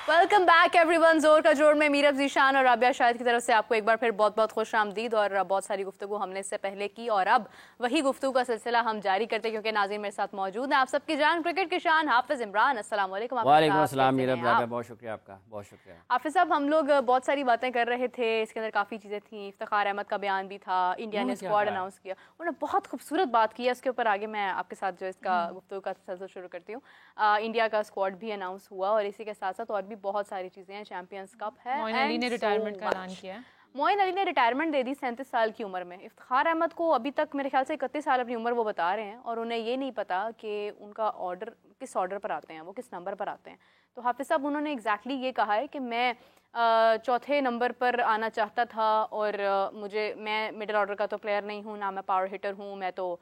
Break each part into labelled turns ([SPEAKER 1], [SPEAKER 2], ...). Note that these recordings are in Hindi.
[SPEAKER 1] Welcome back everyone. जोर का जोर में मीरब जीशान और राबिया शाहिद की तरफ से आपको एक बार फिर बहुत बहुत खुश आमदीद। और बहुत सारी गुफ्तगू हमने इससे पहले की और अब वही गुफ्तगू का सिलसिला हम जारी करते हैं क्योंकि नाज़रीन मेरे साथ मौजूद हैं। आप सबकी जान क्रिकेट के शान हाफिज़ इमरान, अस्सलाम वालेकुम।
[SPEAKER 2] वालेकुम अस्सलाम मीरब, राबिया बहुत शुक्रिया आपका, बहुत शुक्रिया।
[SPEAKER 1] हाफिज़ साहब, हम लोग बहुत सारी बातें कर रहे थे, इसके अंदर काफ़ी चीज़ें थी। इफ्तिखार अहमद का बयान भी था, इंडिया ने स्क्वाड अनाउंस किया, उन्होंने बहुत खूबसूरत बात की है। इसके ऊपर आगे मैं आपके साथ जो इसका गुफ्तगू का सिलसिला शुरू करती हूँ। इंडिया का स्क्वाड भी अनाउंस हुआ और इसी के साथ साथ और भी बहुत सारी चीज़ें हैं। चैंपियंस कप है,
[SPEAKER 3] मोइन अली ने रिटायरमेंट का ऐलान किया।
[SPEAKER 1] मोइन अली ने रिटायरमेंट दे दी 37 साल की उम्र में। इफ्तिखार अहमद को अभी तक मेरे ख्याल से 31 साल अपनी उम्र वो बता रहे हैं और उन्हें ये नहीं पता कि उनका ऑर्डर किस ऑर्डर पर आते हैं, वो किस नंबर पर आते हैं। तो हाफिज़ साहब, उन्होंने एग्जैक्टली ये कहा है कि मैं चौथे नंबर पर आना चाहता था और मैं मिडिल ऑर्डर का तो प्लेयर नहीं हूँ, ना मैं पावर हिटर हूँ, मैं तो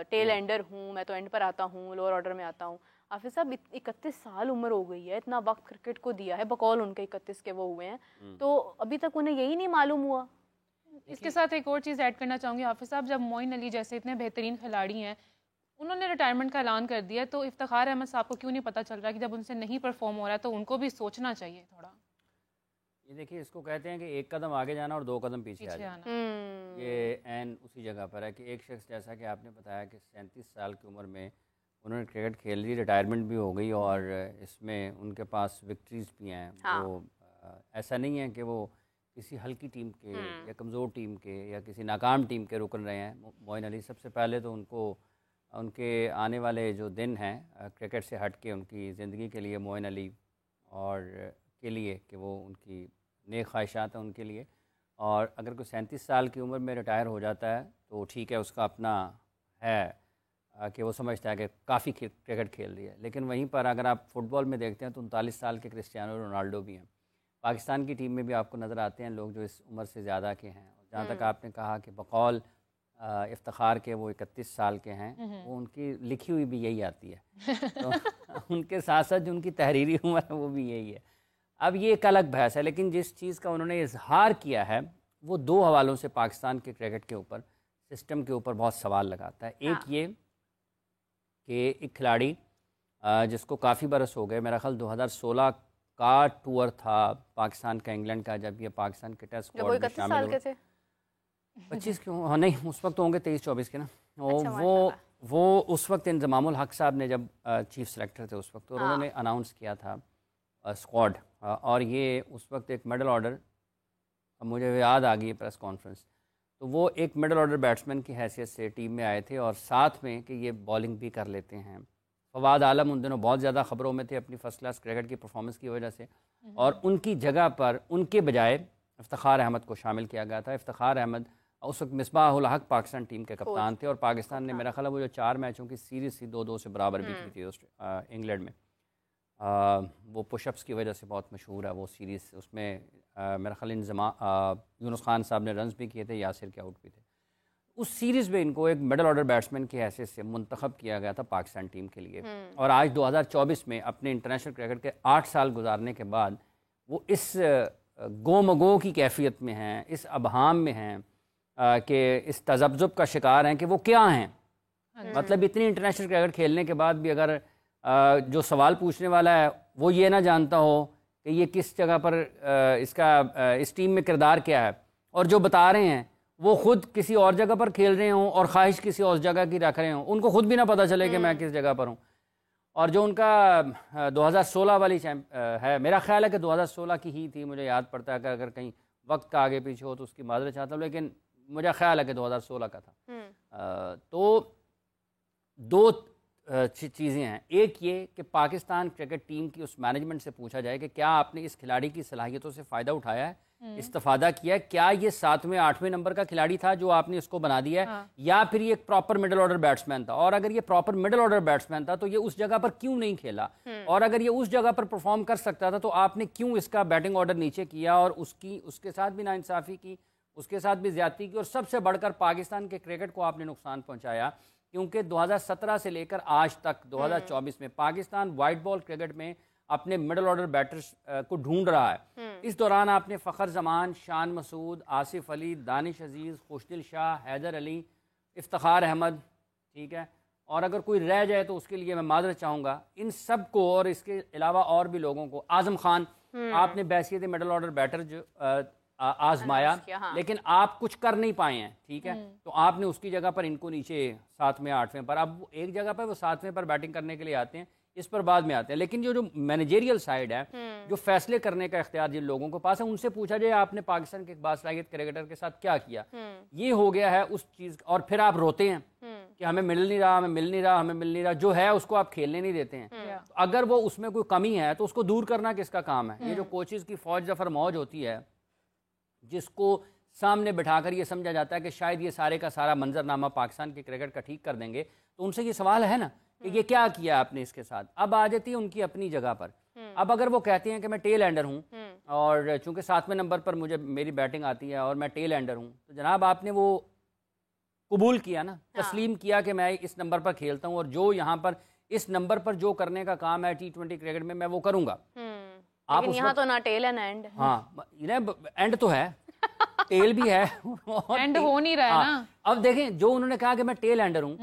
[SPEAKER 1] टेल एंडर हूँ, मैं तो एंड पर आता हूँ, लोअर ऑर्डर में आता हूँ। हाफिज़ साहब, 31 साल उम्र हो गई है, इतना वक्त क्रिकेट को दिया है, बकौल उनके 31 के वो हुए हैं, तो अभी तक उन्हें यही नहीं मालूम हुआ।
[SPEAKER 3] इसके साथ एक और चीज़ ऐड करना चाहूँगी हाफिज़ साहब, जब मोइन अली जैसे इतने बेहतरीन खिलाड़ी हैं उन्होंने रिटायरमेंट का ऐलान कर दिया, तो इफ्तिखार अहमद साहब को क्यों नहीं पता चल रहा कि जब उनसे नहीं परफॉर्म हो रहा है तो उनको भी सोचना चाहिए थोड़ा।
[SPEAKER 2] ये देखिए, इसको कहते हैं कि एक कदम आगे जाना और दो कदम पीछे आ जाना। ये एन उसी जगह पर है कि एक शख्स, जैसा कि आपने बताया कि 37 साल की उम्र में उन्होंने क्रिकेट खेल ली, रिटायरमेंट भी हो गई और इसमें उनके पास विक्ट्रीज भी हैं।
[SPEAKER 1] हाँ।
[SPEAKER 2] वो ऐसा नहीं है कि वो किसी हल्की टीम के या कमज़ोर टीम के या किसी नाकाम टीम के रुकन रहे हैं। मोइन अली सबसे पहले तो उनको उनके आने वाले जो दिन हैं क्रिकेट से हट के उनकी ज़िंदगी के लिए, मोइन अली और के लिए कि वो उनकी नेक ख्वाहिशात हैं उनके लिए। और अगर कोई 37 साल की उम्र में रिटायर हो जाता है तो ठीक है, उसका अपना है कि वो समझता है कि काफ़ी क्रिकेट खेल रही है। लेकिन वहीं पर अगर आप फुटबॉल में देखते हैं तो 39 साल के क्रिस्टियानो रोनाल्डो भी हैं। पाकिस्तान की टीम में भी आपको नज़र आते हैं लोग जो इस उम्र से ज़्यादा के हैं। और जहाँ तक आपने कहा कि बकौल इफ्तिखार के वो 31 साल के हैं, वो उनकी लिखी हुई भी यही आती है। तो उनके साथ साथ जो उनकी तहरीरी उम्र है वो भी यही है। अब ये एक अलग बहस है, लेकिन जिस चीज़ का उन्होंने इजहार किया है वो दो हवालों से पाकिस्तान के क्रिकेट के ऊपर, सिस्टम के ऊपर बहुत सवाल लगाता है। एक ये कि एक खिलाड़ी जिसको काफ़ी बरस हो गए, मेरा ख्याल 2016 का टूर था पाकिस्तान का इंग्लैंड का, जब ये पाकिस्तान के टेस्ट स्क्वाड में शामिल हुए। 25 क्यों, हाँ नहीं, उस वक्त तो होंगे 23-24 के ना। अच्छा, वो उस वक्त इंजमामुल हक साहब ने जब चीफ सेलेक्टर थे उस वक्त, और उन्होंने अनाउंस किया था स्क्वाड। और ये उस वक्त एक मिडल ऑर्डर, अब मुझे याद आ गई प्रेस कॉन्फ्रेंस, तो वो एक मिडल ऑर्डर बैट्समैन की हैसियत से टीम में आए थे और साथ में कि ये बॉलिंग भी कर लेते हैं। फवाद आलम उन दिनों बहुत ज़्यादा ख़बरों में थे अपनी फ़र्स्ट क्लास क्रिकेट की परफॉर्मेंस की वजह से, और उनकी जगह पर उनके बजाय इफ्तिखार अहमद को शामिल किया गया था। इफ्तिखार अहमद उस वक्त मिसबाहुल हक पाकिस्तान टीम के कप्तान थे और पाकिस्तान ने मेरा ख्याल है वो जो 4 मैचों की सीरीज़ थी 2-2 से बराबर भी की थी इंग्लैंड में। वो पुशअप्स की वजह से बहुत मशहूर है वो सीरीज़। उसमें मेरा ख्याल यूनुस खान साहब ने रन्स भी किए थे, यासिर के आउट भी थे। उस सीरीज़ में इनको एक मिडल ऑर्डर बैट्समैन की हैसियत से मुंतखब किया गया था पाकिस्तान टीम के लिए। और आज 2024 में अपने इंटरनेशनल क्रिकेट के 8 साल गुजारने के बाद वो इस गोमगो की कैफियत में हैं, इस अबहाम में हैं कि इस तज़ब्ज़ुब का शिकार हैं कि वो क्या हैं। मतलब इतनी इंटरनेशनल क्रिकेट खेलने के बाद भी अगर जो सवाल पूछने वाला है वो ये ना जानता हो कि ये किस जगह पर इसका इस टीम में किरदार क्या है, और जो बता रहे हैं वो खुद किसी और जगह पर खेल रहे हों और ख्वाहिश किसी और जगह की रख रहे हों, उनको खुद भी ना पता चले कि मैं किस जगह पर हूँ। और जो उनका 2016 वाली है, मेरा ख्याल है कि 2016 की ही थी, मुझे याद पड़ता है कि अगर कहीं वक्त का आगे पीछे हो तो उसकी माजरत चाहता हूँ, लेकिन मुझे ख्याल है कि 2016 का था। तो दो चीज़ें हैं। एक ये कि पाकिस्तान क्रिकेट टीम की उस मैनेजमेंट से पूछा जाए कि क्या आपने इस खिलाड़ी की सलाहियतों से फ़ायदा उठाया है, इस्तेफादा किया है, क्या ये 7वें 8वें नंबर का खिलाड़ी था जो आपने इसको बना दिया है, या फिर ये एक प्रॉपर मिडिल ऑर्डर बैट्समैन था। और अगर ये प्रॉपर मिडिल ऑर्डर बैट्समैन था तो ये उस जगह पर क्यों नहीं खेला, और अगर ये उस जगह पर परफॉर्म कर सकता था तो आपने क्यों इसका बैटिंग ऑर्डर नीचे किया और उसके साथ भी नाइंसाफ़ी की, उसके साथ भी ज्यादती की, और सबसे बढ़कर पाकिस्तान के क्रिकेट को आपने नुकसान पहुंचाया। क्योंकि 2017 से लेकर आज तक 2024 में पाकिस्तान वाइट बॉल क्रिकेट में अपने मिडिल ऑर्डर बैटर्स को ढूंढ रहा है। इस दौरान आपने फ़खर जमान, शान मसूद, आसिफ अली, दानिश अजीज़, खुशदिल शाह, हैदर अली, इफ्तिखार अहमद, ठीक है, और अगर कोई रह जाए तो उसके लिए मैं माजरत चाहूँगा इन सब को, और इसके अलावा और भी लोगों को। आजम खान, आपने बैसियत मिडल ऑर्डर बैटर जो आजमाया,
[SPEAKER 1] हाँ।
[SPEAKER 2] लेकिन आप कुछ कर नहीं पाए हैं, ठीक है, तो आपने उसकी जगह पर इनको नीचे 7वें 8वें पर, अब एक जगह पर वो 7वें पर बैटिंग करने के लिए आते हैं, इस पर बाद में आते हैं। लेकिन जो मैनेजेरियल साइड है, जो फैसले करने का इख्तियार जिन लोगों के पास है, उनसे पूछा जाए आपने पाकिस्तान के एक बासलाहियत क्रिकेटर के साथ क्या किया, ये हो गया है उस चीज़। और फिर आप रोते हैं कि हमें मिल नहीं रहा, हमें मिल नहीं रहा, हमें मिल नहीं रहा, जो है उसको आप खेलने नहीं देते हैं। तो अगर वो उसमें कोई कमी है तो उसको दूर करना किसका काम है? ये जो कोचेज़ की फौज जफर मौज होती है, जिसको सामने बिठाकर ये समझा जाता है कि शायद ये सारे का सारा मंजरनामा पाकिस्तान के क्रिकेट का ठीक कर देंगे, तो उनसे ये सवाल है ना कि ये क्या किया आपने इसके साथ। अब आ जाती है उनकी अपनी जगह पर। अब अगर वो कहते हैं कि मैं टेल एंडर हूँ और चूंकि 7वें नंबर पर मुझे मेरी बैटिंग आती है और मैं टेल एंडर हूँ, तो जनाब आपने वो कबूल किया ना, तस्लीम किया कि मैं इस नंबर पर खेलता हूँ और जो यहाँ पर इस नंबर पर जो करने का काम है T20 क्रिकेट में मैं वो करूँगा।
[SPEAKER 1] आप यहाँ तो ना टेल है ना एंड।
[SPEAKER 2] हाँ, एंड तो है, टेल भी है
[SPEAKER 3] एंड हो नहीं रहा है ना।
[SPEAKER 2] अब देखें, जो उन्होंने कहा कि मैं टेल एंडर हूँ,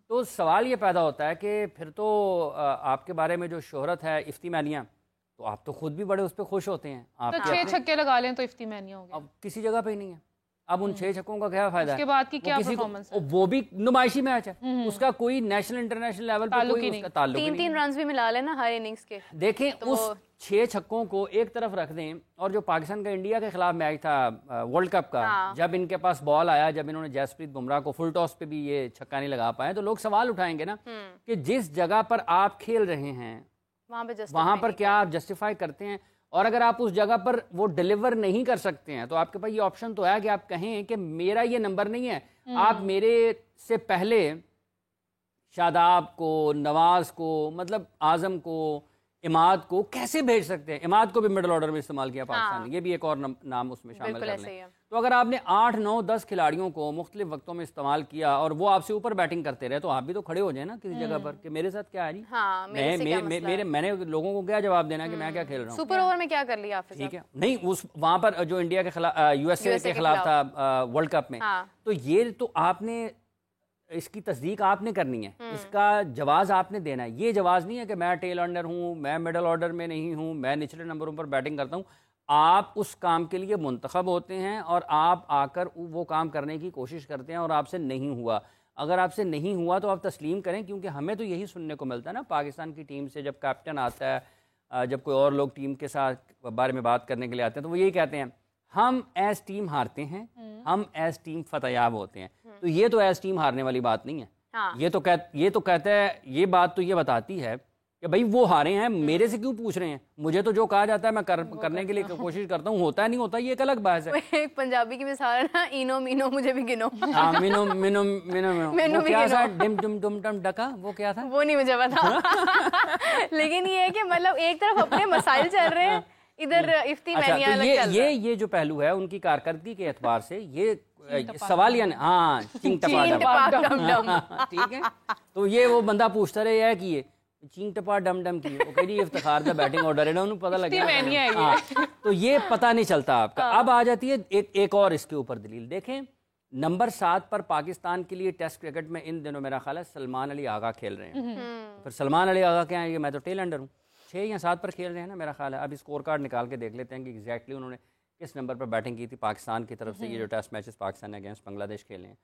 [SPEAKER 2] तो सवाल ये पैदा होता है कि फिर तो आपके बारे में जो शोहरत है इफ्ती मैनिया, तो आप तो खुद भी बड़े उस पर खुश होते हैं। आप
[SPEAKER 3] तो 6 छक्के लगा लें तो इफ्ती मैनिया हो गया।
[SPEAKER 2] अब किसी जगह पे ही नहीं है। अब उन 6 छक्कों का क्या फायदा है?
[SPEAKER 3] उसके बाद की क्या परफॉर्मेंस है?
[SPEAKER 2] वो भी नुमाइशी मैच है, उसका कोई नेशनल इंटरनेशनल लेवल पर कोई उसका ताल्लुक नहीं।
[SPEAKER 1] 3-3 रन्स भी मिला लेना हर इनिंग्स के।
[SPEAKER 2] देखें तो उस 6 छक्कों को एक तरफ रख दें, और जो पाकिस्तान का इंडिया के खिलाफ मैच था वर्ल्ड कप का, जब इनके पास बॉल आया, जब इन्होंने जसप्रीत बुमराह को फुल टॉस पे भी ये छक्का नहीं लगा पाए, तो लोग सवाल उठाएंगे ना कि जिस जगह पर आप खेल रहे हैं वहां पर क्या आप जस्टिफाई करते हैं? और अगर आप उस जगह पर वो डिलीवर नहीं कर सकते हैं, तो आपके पास ये ऑप्शन तो है कि आप कहें कि मेरा ये नंबर नहीं है, आप मेरे से पहले शादाब को, नवाज को, मतलब आजम को, इमाद को कैसे भेज सकते हैं? इमाद को भी मिडल ऑर्डर में इस्तेमाल किया पाकिस्तान ने, ये भी एक और नाम उसमें शामिल कर लें। तो अगर आपने 8, 9, 10 खिलाड़ियों को मुख्तलिफ वक्तों में इस्तेमाल किया और वो आपसे ऊपर बैटिंग करते रहे, तो आप भी तो खड़े हो जाए ना किसी जगह पर कि मेरे साथ क्या है जी। मैंने लोगों को क्या जवाब देना कि मैं क्या खेल रहा हूँ?
[SPEAKER 1] सुपर ओवर में क्या कर लिया आपने? ठीक
[SPEAKER 2] है, नहीं उस वहां पर जो इंडिया के खिलाफ USA के खिलाफ था वर्ल्ड कप में, तो ये तो आपने इसकी तस्दीक आपने करनी है, इसका जवाब आपने देना है। ये जवाब नहीं है कि मैं टेल एंडर हूँ, मैं मिडल ऑर्डर में नहीं हूँ, मैं निचले नंबरों पर बैटिंग करता हूँ। आप उस काम के लिए मुंतखब होते हैं और आप आकर वो काम करने की कोशिश करते हैं और आपसे नहीं हुआ। अगर आपसे नहीं हुआ तो आप तस्लीम करें, क्योंकि हमें तो यही सुनने को मिलता है ना पाकिस्तान की टीम से, जब कैप्टन आता है, जब कोई और लोग टीम के साथ बारे में बात करने के लिए आते हैं, तो वो यही कहते हैं हम एज टीम हारते हैं, हम एज टीम फतेयाब होते हैं। तो ये तो एज टीम हारने वाली बात नहीं है। हाँ। ये तो कहता है, ये बात तो ये बताती है कि भाई वो हारे हैं, मेरे से क्यों पूछ रहे हैं? मुझे तो जो कहा जाता है मैं करने के लिए कोशिश करता हूँ, होता है नहीं होता ये एक अलग बहस है।
[SPEAKER 1] एक पंजाबी की मिसाल है ना, इनो मीनो मुझे भी गिनो।
[SPEAKER 2] हाँ, मिनो मिनो मिनो मिनो क्या था? डिम डुम डुम डम डका, वो क्या था?
[SPEAKER 1] वो नहीं मुझे पता। लेकिन ये है कि मतलब एक तरफ अपने मसाइल चल रहे हैं, इधर इफ्ती मैनिया अलग चल रहा है।
[SPEAKER 2] ये जो पहलू है उनकी कारकर्दगी के एतबार से, ये सवाल या हाँ चिंग टपा डम, ठीक है। तो ये वो बंदा पूछता रहे है कि ये चिंग टपा डम डम की, वो कह रही इफ्तिखार का बैटिंग ऑर्डर है ना, उन्हें पता लग गया। तो ये पता नहीं चलता आपका। अब आ जाती है एक और इसके ऊपर दलील। देखें, नंबर 7 पर पाकिस्तान के लिए टेस्ट क्रिकेट में इन दिनों मेरा ख्याल है सलमान अली आगा खेल रहे हैं। फिर सलमान अली आगा क्या है? मैं तो टेल एंडर हूँ, 6 या 7 पर खेल रहे हैं ना मेरा ख्याल है। अब स्कोर कार्ड निकाल के देख लेते हैं कि एग्जैक्टली उन्होंने किस नंबर पर बैटिंग की थी पाकिस्तान की तरफ से, ये जो टेस्ट मैचेस पाकिस्तान ने अगेंस्ट बांग्लादेश खेले हैं।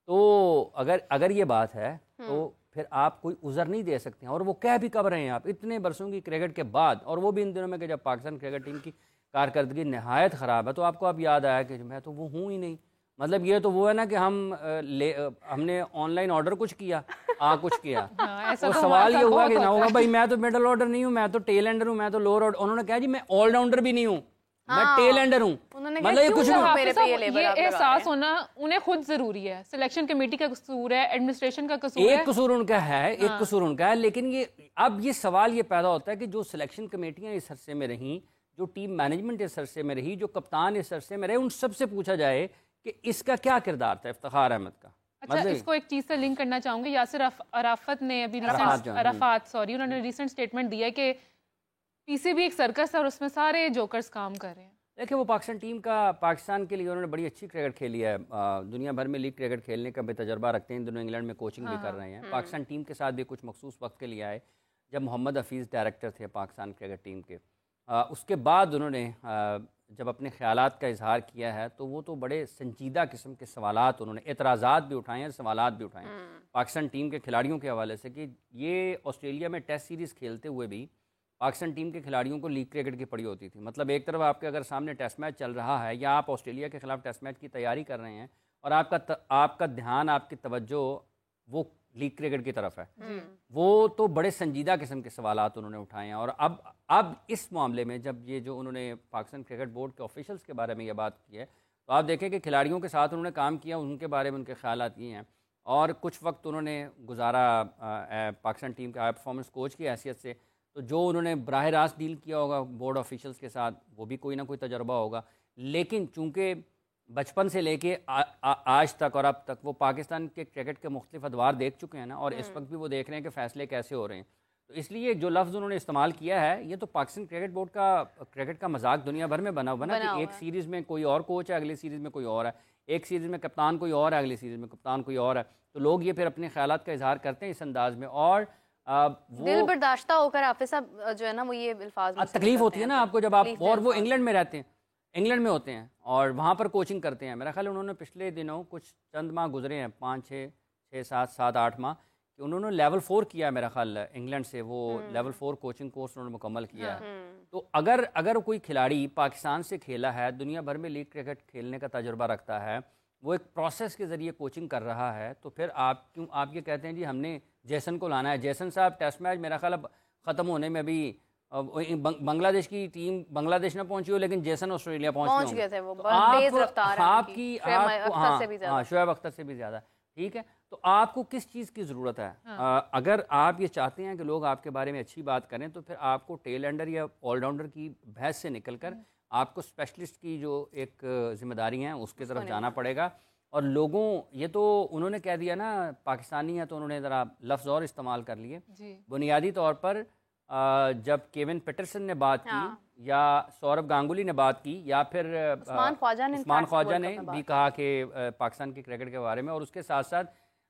[SPEAKER 2] तो अगर ये बात है तो फिर आप कोई उज़र नहीं दे सकते हैं। और वो कह भी कब रहे हैं आप इतने बरसों की क्रिकेट के बाद, और वो भी इन दिनों में कि जब पाकिस्तान क्रिकेट टीम की कारकर्दगी नहायत ख़राब है, तो आपको अब याद आया कि मैं तो वो हूँ ही नहीं। मतलब ये तो वो है ना कि हमने ऑनलाइन ऑर्डर कुछ किया, कुछ किया। तो सवाल ये हुआ कि ना होगा भाई मैं तो मिडल ऑर्डर नहीं हूँ, मैं तो टेल एंडर हूँ, मैं तो लोअर ऑर्डर। उन्होंने कहा जी मैं ऑलराउंडर भी नहीं हूँ, मैं टेल एंडर हूँ। मतलब ये कुछ
[SPEAKER 3] ये एहसास होना उन्हें खुद जरूरी है। सिलेक्शन कमेटी का कसूर है, एडमिनिस्ट्रेशन का कसूर है,
[SPEAKER 2] एक कसूर उनका है, एक कसूर उनका है। लेकिन ये अब ये सवाल ये पैदा होता है कि जो सिलेक्शन कमेटियां इस अरसे में रहीं, जो टीम मैनेजमेंट इस अरसे में रही, जो कप्तान इस अरसे में रहे, उन सबसे पूछा जाए कि इसका क्या किरदार था इफ्तिखार अहमद का।
[SPEAKER 3] अच्छा, इसको एक चीज से लिंक करना चाहूंगी। यासिर अराफत ने अभी उन्होंने रिसेंट स्टेटमेंट दिया कि पीसीबी एक सर्कस है और उसमें सारे जोकर्स काम कर रहे हैं।
[SPEAKER 2] देखिए वो पाकिस्तान टीम का पाकिस्तान के लिए उन्होंने बड़ी अच्छी क्रिकेट खेली है। दुनिया भर में लीग क्रिकेट खेलने का भी तजर्बा रखते हैं। इन दोनों इंग्लैंड में कोचिंग भी कर रहे हैं। पाकिस्तान टीम के साथ भी कुछ मखसूस वक्त के लिए आए जब मोहम्मद हफीज़ डायरेक्टर थे पाकिस्तान क्रिकेट टीम के। उसके बाद उन्होंने जब अपने ख़यालात का इजहार किया है तो वो तो बड़े संजीदा किस्म के सवालात उन्होंने, एतराज़ात भी उठाए हैं, सवालात भी उठाए हैं पाकिस्तान टीम के खिलाड़ियों के हवाले से कि ये ऑस्ट्रेलिया में टेस्ट सीरीज़ खेलते हुए भी पाकिस्तान टीम के खिलाड़ियों को लीग क्रिकेट की पड़ी होती थी। मतलब एक तरफ आपके अगर सामने टेस्ट मैच चल रहा है या आप ऑस्ट्रेलिया के खिलाफ टेस्ट मैच की तैयारी कर रहे हैं और आपका ध्यान, आपकी तवज्जो वो लीग क्रिकेट की तरफ है, वो तो बड़े संजीदा किस्म के सवालात उन्होंने उठाए हैं। और अब इस मामले में जब ये जो उन्होंने पाकिस्तान क्रिकेट बोर्ड के ऑफिशियल्स के बारे में ये बात की है तो आप देखें कि खिलाड़ियों के साथ उन्होंने काम किया, उनके बारे में उनके ख्यालात ये हैं। और कुछ वक्त उन्होंने गुजारा पाकिस्तान टीम के हाई परफॉर्मेंस कोच की हैसियत से, तो जो उन्होंने बराह रास्त डील किया होगा बोर्ड ऑफिशियल्स के साथ वो भी कोई ना कोई तजर्बा होगा। लेकिन चूँकि बचपन से लेके आज तक और अब तक वो पाकिस्तान के क्रिकेट के मुख्तलिफ अदवार देख चुके हैं ना, और इस वक्त भी वो देख रहे हैं कि फ़ैसले कैसे हो रहे हैं। तो इसलिए जो लफ्ज़ उन्होंने इस्तेमाल किया है ये तो पाकिस्तान क्रिकेट बोर्ड का क्रिकेट का मजाक दुनिया भर में बना कि एक सीरीज़ में कोई और कोच है, अगली सीरीज़ में कोई और है, एक सीरीज़ में कप्तान कोई और है, अगली सीरीज़ में कप्तान कोई और है। तो लोग ये फिर अपने ख्यालात का इजहार करते हैं इस अंदाज में। और वो
[SPEAKER 1] दिल बर्दाश्ता होकर हाफिज साहब जो है ना वो ये अल्फाज
[SPEAKER 2] तकलीफ होती है ना आपको जब आप, और वो इंग्लैंड में रहते हैं, इंग्लैंड में होते हैं और वहाँ पर कोचिंग करते हैं। मेरा ख्याल उन्होंने पिछले दिनों कुछ चंद माह गुजरे हैं, 5 6 7 8 माह, कि उन्होंने लेवल 4 किया मेरा ख्याल इंग्लैंड से, वो लेवल 4 कोचिंग कोर्स उन्होंने मुकम्मल किया है। तो अगर कोई खिलाड़ी पाकिस्तान से खेला है, दुनिया भर में लीग क्रिकेट खेलने का तजुर्बा रखता है, वो एक प्रोसेस के ज़रिए कोचिंग कर रहा है, तो फिर आप ये कहते हैं जी हमने जैसन को लाना है। जैसन साहब टेस्ट मैच मेरा ख्याल अब ख़त्म होने में अभी बांग्लादेश की टीम बांग्लादेश ना पहुंची हो, लेकिन जैसन ऑस्ट्रेलिया पहुंच गए थे। वो तेज रफ्तार है आपकी, शोएब अख्तर से भी ज़्यादा, ठीक है। तो आपको किस चीज़ की ज़रूरत है? अगर आप ये चाहते हैं कि लोग आपके बारे में अच्छी बात करें तो फिर आपको टेल एंडर या ऑलराउंडर की बहस से निकलकर आपको स्पेशलिस्ट की जो एक जिम्मेदारी है उसकी तरफ जाना पड़ेगा। और लोगों, ये तो उन्होंने कह दिया ना पाकिस्तानी है, तो उन्होंने ज़रा लफ्ज़ और इस्तेमाल कर लिए। बुनियादी तौर पर जब केविन पीटरसन ने बात की या सौरभ गांगुली ने बात की या फिर उस्मान ख्वाजा ने भी कहा कि पाकिस्तान की क्रिकेट के बारे में, और उसके साथ साथ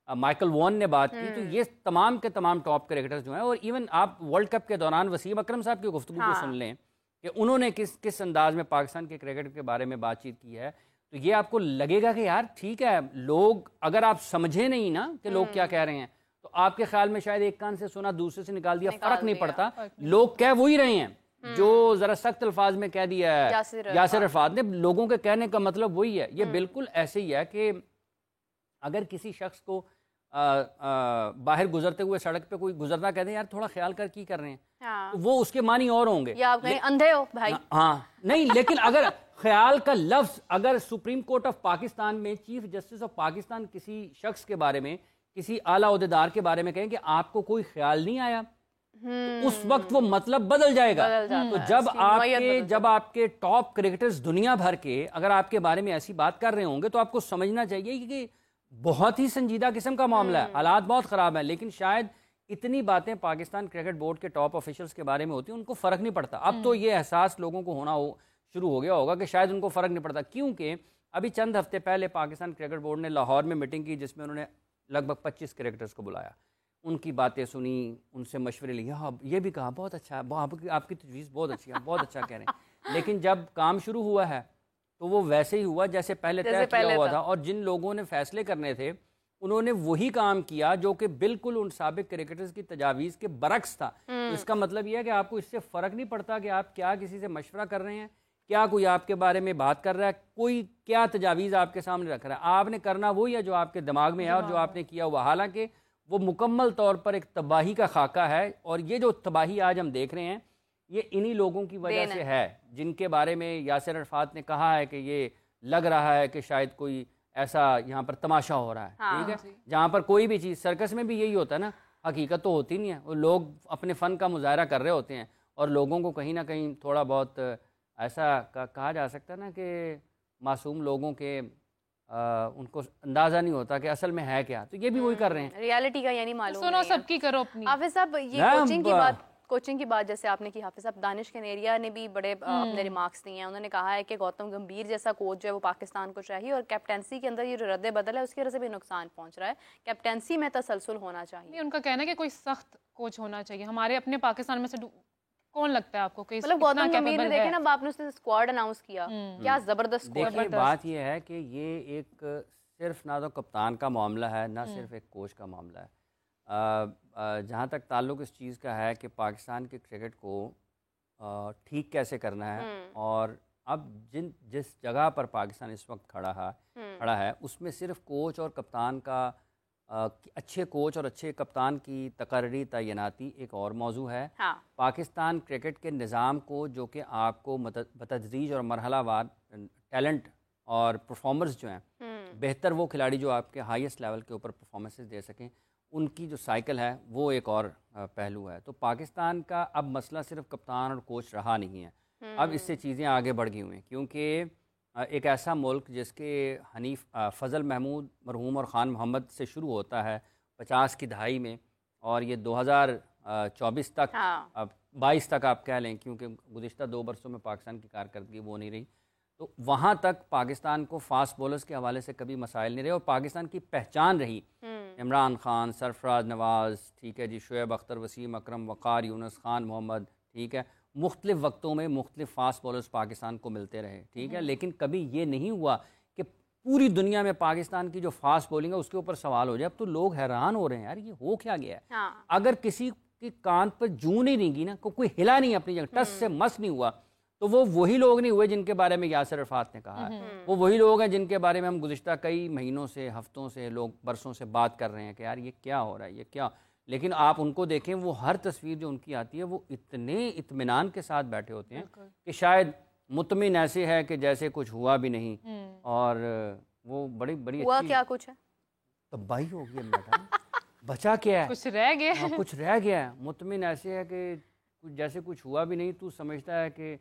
[SPEAKER 2] माइकल वॉन ने बात की, तो ये तमाम के तमाम टॉप क्रिकेटर्स जो हैं, और इवन आप वर्ल्ड कप के दौरान वसीम अकरम साहब की गुफ्तगू को सुन लें कि उन्होंने किस अंदाज में पाकिस्तान के क्रिकेट के बारे में बातचीत की है, तो ये आपको लगेगा कि यार ठीक है, लोग अगर आप समझे नहीं ना कि लोग क्या कह रहे हैं तो आपके ख्याल में शायद एक कान से सुना दूसरे से निकाल दिया, फर्क नहीं पड़ता। लोग कह वही रहे हैं जो जरा सख्त अल्फाज में कह दिया है यासिर अरफात ने, लोगों के कहने का मतलब वही है। ये बिल्कुल ऐसे ही है कि अगर किसी शख्स को बाहर गुजरते हुए सड़क पे कोई गुजरता कहते हैं यार थोड़ा ख्याल कर की कर रहे हैं, तो वो उसके मानी और होंगे,
[SPEAKER 1] या आप कहीं अंधे हो भाई।
[SPEAKER 2] हाँ नहीं, लेकिन अगर ख्याल का लफ्ज अगर सुप्रीम कोर्ट ऑफ पाकिस्तान में चीफ जस्टिस ऑफ पाकिस्तान किसी शख्स के बारे में, किसी आला ओहदेदार के बारे में कहें कि आपको कोई ख्याल नहीं आया, तो उस वक्त वो मतलब बदल जाएगा। तो जब आपके टॉप क्रिकेटर्स दुनिया भर के अगर आपके बारे में ऐसी बात कर रहे होंगे तो आपको समझना चाहिए कि बहुत ही संजीदा किस्म का मामला है, हालात बहुत ख़राब है। लेकिन शायद इतनी बातें पाकिस्तान क्रिकेट बोर्ड के टॉप ऑफिशियल्स के बारे में होती हैं, उनको फ़र्क नहीं पड़ता। अब तो ये एहसास लोगों को होना शुरू हो गया होगा कि शायद उनको फ़र्क नहीं पड़ता, क्योंकि अभी चंद हफ्ते पहले पाकिस्तान क्रिकेट बोर्ड ने लाहौर में मीटिंग की जिसमें उन्होंने लगभग 25 क्रिकेटर्स को बुलाया, उनकी बातें सुनी, उनसे मशवरे लिए, हाँ ये भी कहा बहुत अच्छा है, आपकी तजवीज़ बहुत अच्छी है, बहुत अच्छा कह रहे हैं। लेकिन जब काम शुरू हुआ है तो वो वैसे ही हुआ जैसे पहले तय किया हुआ था, और जिन लोगों ने फैसले करने थे उन्होंने वही काम किया जो कि बिल्कुल उन साबिक क्रिकेटर्स की तजावीज़ के बरक्स था। तो इसका मतलब यह है कि आपको इससे फ़र्क नहीं पड़ता कि आप क्या किसी से मशवरा कर रहे हैं, क्या कोई आपके बारे में बात कर रहा है, कोई क्या तजावीज़ आपके सामने रख रहा है, आपने करना वही है जो आपके दिमाग में है और जो आपने किया हुआ। हालांकि वो मुकम्मल तौर पर एक तबाही का खाका है, और ये जो तबाही आज हम देख रहे हैं ये इन्हीं लोगों की वजह से है जिनके बारे में यासिर अरफात ने कहा है कि ये लग रहा है कि शायद कोई ऐसा यहाँ पर तमाशा हो रहा है। ठीक है, जहाँ पर कोई भी चीज़, सर्कस में भी यही होता है ना, हकीकत तो होती नहीं है, वो लोग अपने फ़न का मुजाहरा कर रहे होते हैं और लोगों को कहीं ना कहीं थोड़ा बहुत ऐसा कहा जा सकता है ना कि मासूम लोगों के उनको अंदाज़ा नहीं होता कि असल में है क्या, तो ये भी वही कर रहे हैं,
[SPEAKER 1] रियलिटी का यानी मालूम
[SPEAKER 3] सुनो सबकी करो अपनी।
[SPEAKER 1] हाफिज साहब ये कोचिंग की बात कोचिंग की बात जैसे आपने की हाफिज साहब, दानिश कनेरिया ने भी बड़े अपने रिमार्क्स दिए हैं। उन्होंने कहा है कि गौतम गंभीर जैसा कोच जो है वो पाकिस्तान को चाहिए और कैप्टेंसी के अंदर ये जो रद्द बदल है उसकी वजह से भी नुकसान पहुंच रहा है। कैप्टेंसी में तसलसल होना चाहिए।
[SPEAKER 3] उनका कहना है कि कोई सख्त कोच होना चाहिए। हमारे अपने पाकिस्तान में से कौन लगता है आपको कि
[SPEAKER 1] मतलब गौतम गंभीर ने देखे ना, आपने उसने स्क्वाड अनाउंस किया, क्या जबरदस्त स्क्वाड।
[SPEAKER 2] देखिए बात यह है कि ये एक सिर्फ ना तो कप्तान का मामला है, ना सिर्फ एक कोच का मामला है। जहाँ तक ताल्लुक़ इस चीज़ का है कि पाकिस्तान के क्रिकेट को ठीक कैसे करना है, और अब जिस जगह पर पाकिस्तान इस वक्त खड़ा है उसमें सिर्फ कोच और कप्तान का अच्छे कोच और अच्छे कप्तान की तकर्री तैनाती एक और मौजू है।
[SPEAKER 1] हाँ।
[SPEAKER 2] पाकिस्तान क्रिकेट के निज़ाम को, जो कि आपको बतदरीज और मरहलावार टैलेंट और परफॉर्मर्स जो हैं, बेहतर वो खिलाड़ी जो आपके हाईएस्ट लेवल के ऊपर परफॉर्मेंसेस दे सकें, उनकी जो साइकिल है वो एक और पहलू है। तो पाकिस्तान का अब मसला सिर्फ कप्तान और कोच रहा नहीं है, अब इससे चीज़ें आगे बढ़ गई हुई हैं, क्योंकि एक ऐसा मुल्क जिसके हनीफ फ़ज़ल महमूद मरहूम और ख़ान मोहम्मद से शुरू होता है 50 की दहाई में, और ये 2024 तक, अब 22 तक आप कह लें, क्योंकि गुज़िश्ता 2 बरसों में पाकिस्तान की कारकर्दगी वो नहीं रही, तो वहाँ तक पाकिस्तान को फास्ट बॉलर्स के हवाले से कभी मसाइल नहीं रहे, और पाकिस्तान की पहचान रही इमरान खान, सरफराज नवाज़, ठीक है जी, शुएब अख्तर, वसीम अकरम, वक़ार यूनुस, खान मोहम्मद, ठीक है, मुख्तलिफ वक्तों में मुख्तलिफ फास्ट बॉलर्स पाकिस्तान को मिलते रहे, ठीक है, लेकिन कभी ये नहीं हुआ कि पूरी दुनिया में पाकिस्तान की जो फास्ट बॉलिंग है उसके ऊपर सवाल हो जाए। अब तो लोग हैरान हो रहे हैं, यार ये हो क्या गया है।
[SPEAKER 1] हाँ। अगर
[SPEAKER 2] किसी की कान पर जूं नहीं रेंगी ना, कोई हिला नहीं अपनी जगह, टस से मस नहीं हुआ, तो वो वही लोग नहीं हुए जिनके बारे में यासिर अरफात ने कहा है। वो वही लोग हैं जिनके बारे में हम गुज़िश्ता कई महीनों से, हफ्तों से, लोग बरसों से बात कर रहे हैं कि यार ये क्या हो रहा है, ये क्या। लेकिन आप उनको देखें, वो हर तस्वीर जो उनकी आती है वो इतने इत्मीनान के साथ बैठे होते हैं कि शायद मुतमिन ऐसे है कि जैसे कुछ हुआ भी नहीं, और वो बड़ी बड़ी
[SPEAKER 1] हुआ क्या कुछ है,
[SPEAKER 2] तबाही हो गई मैडम, बचा क्या है,
[SPEAKER 3] कुछ रह गया है,
[SPEAKER 2] कुछ रह गया है। मुतमिन ऐसे है कि कुछ जैसे कुछ हुआ भी नहीं, तू समझता है कि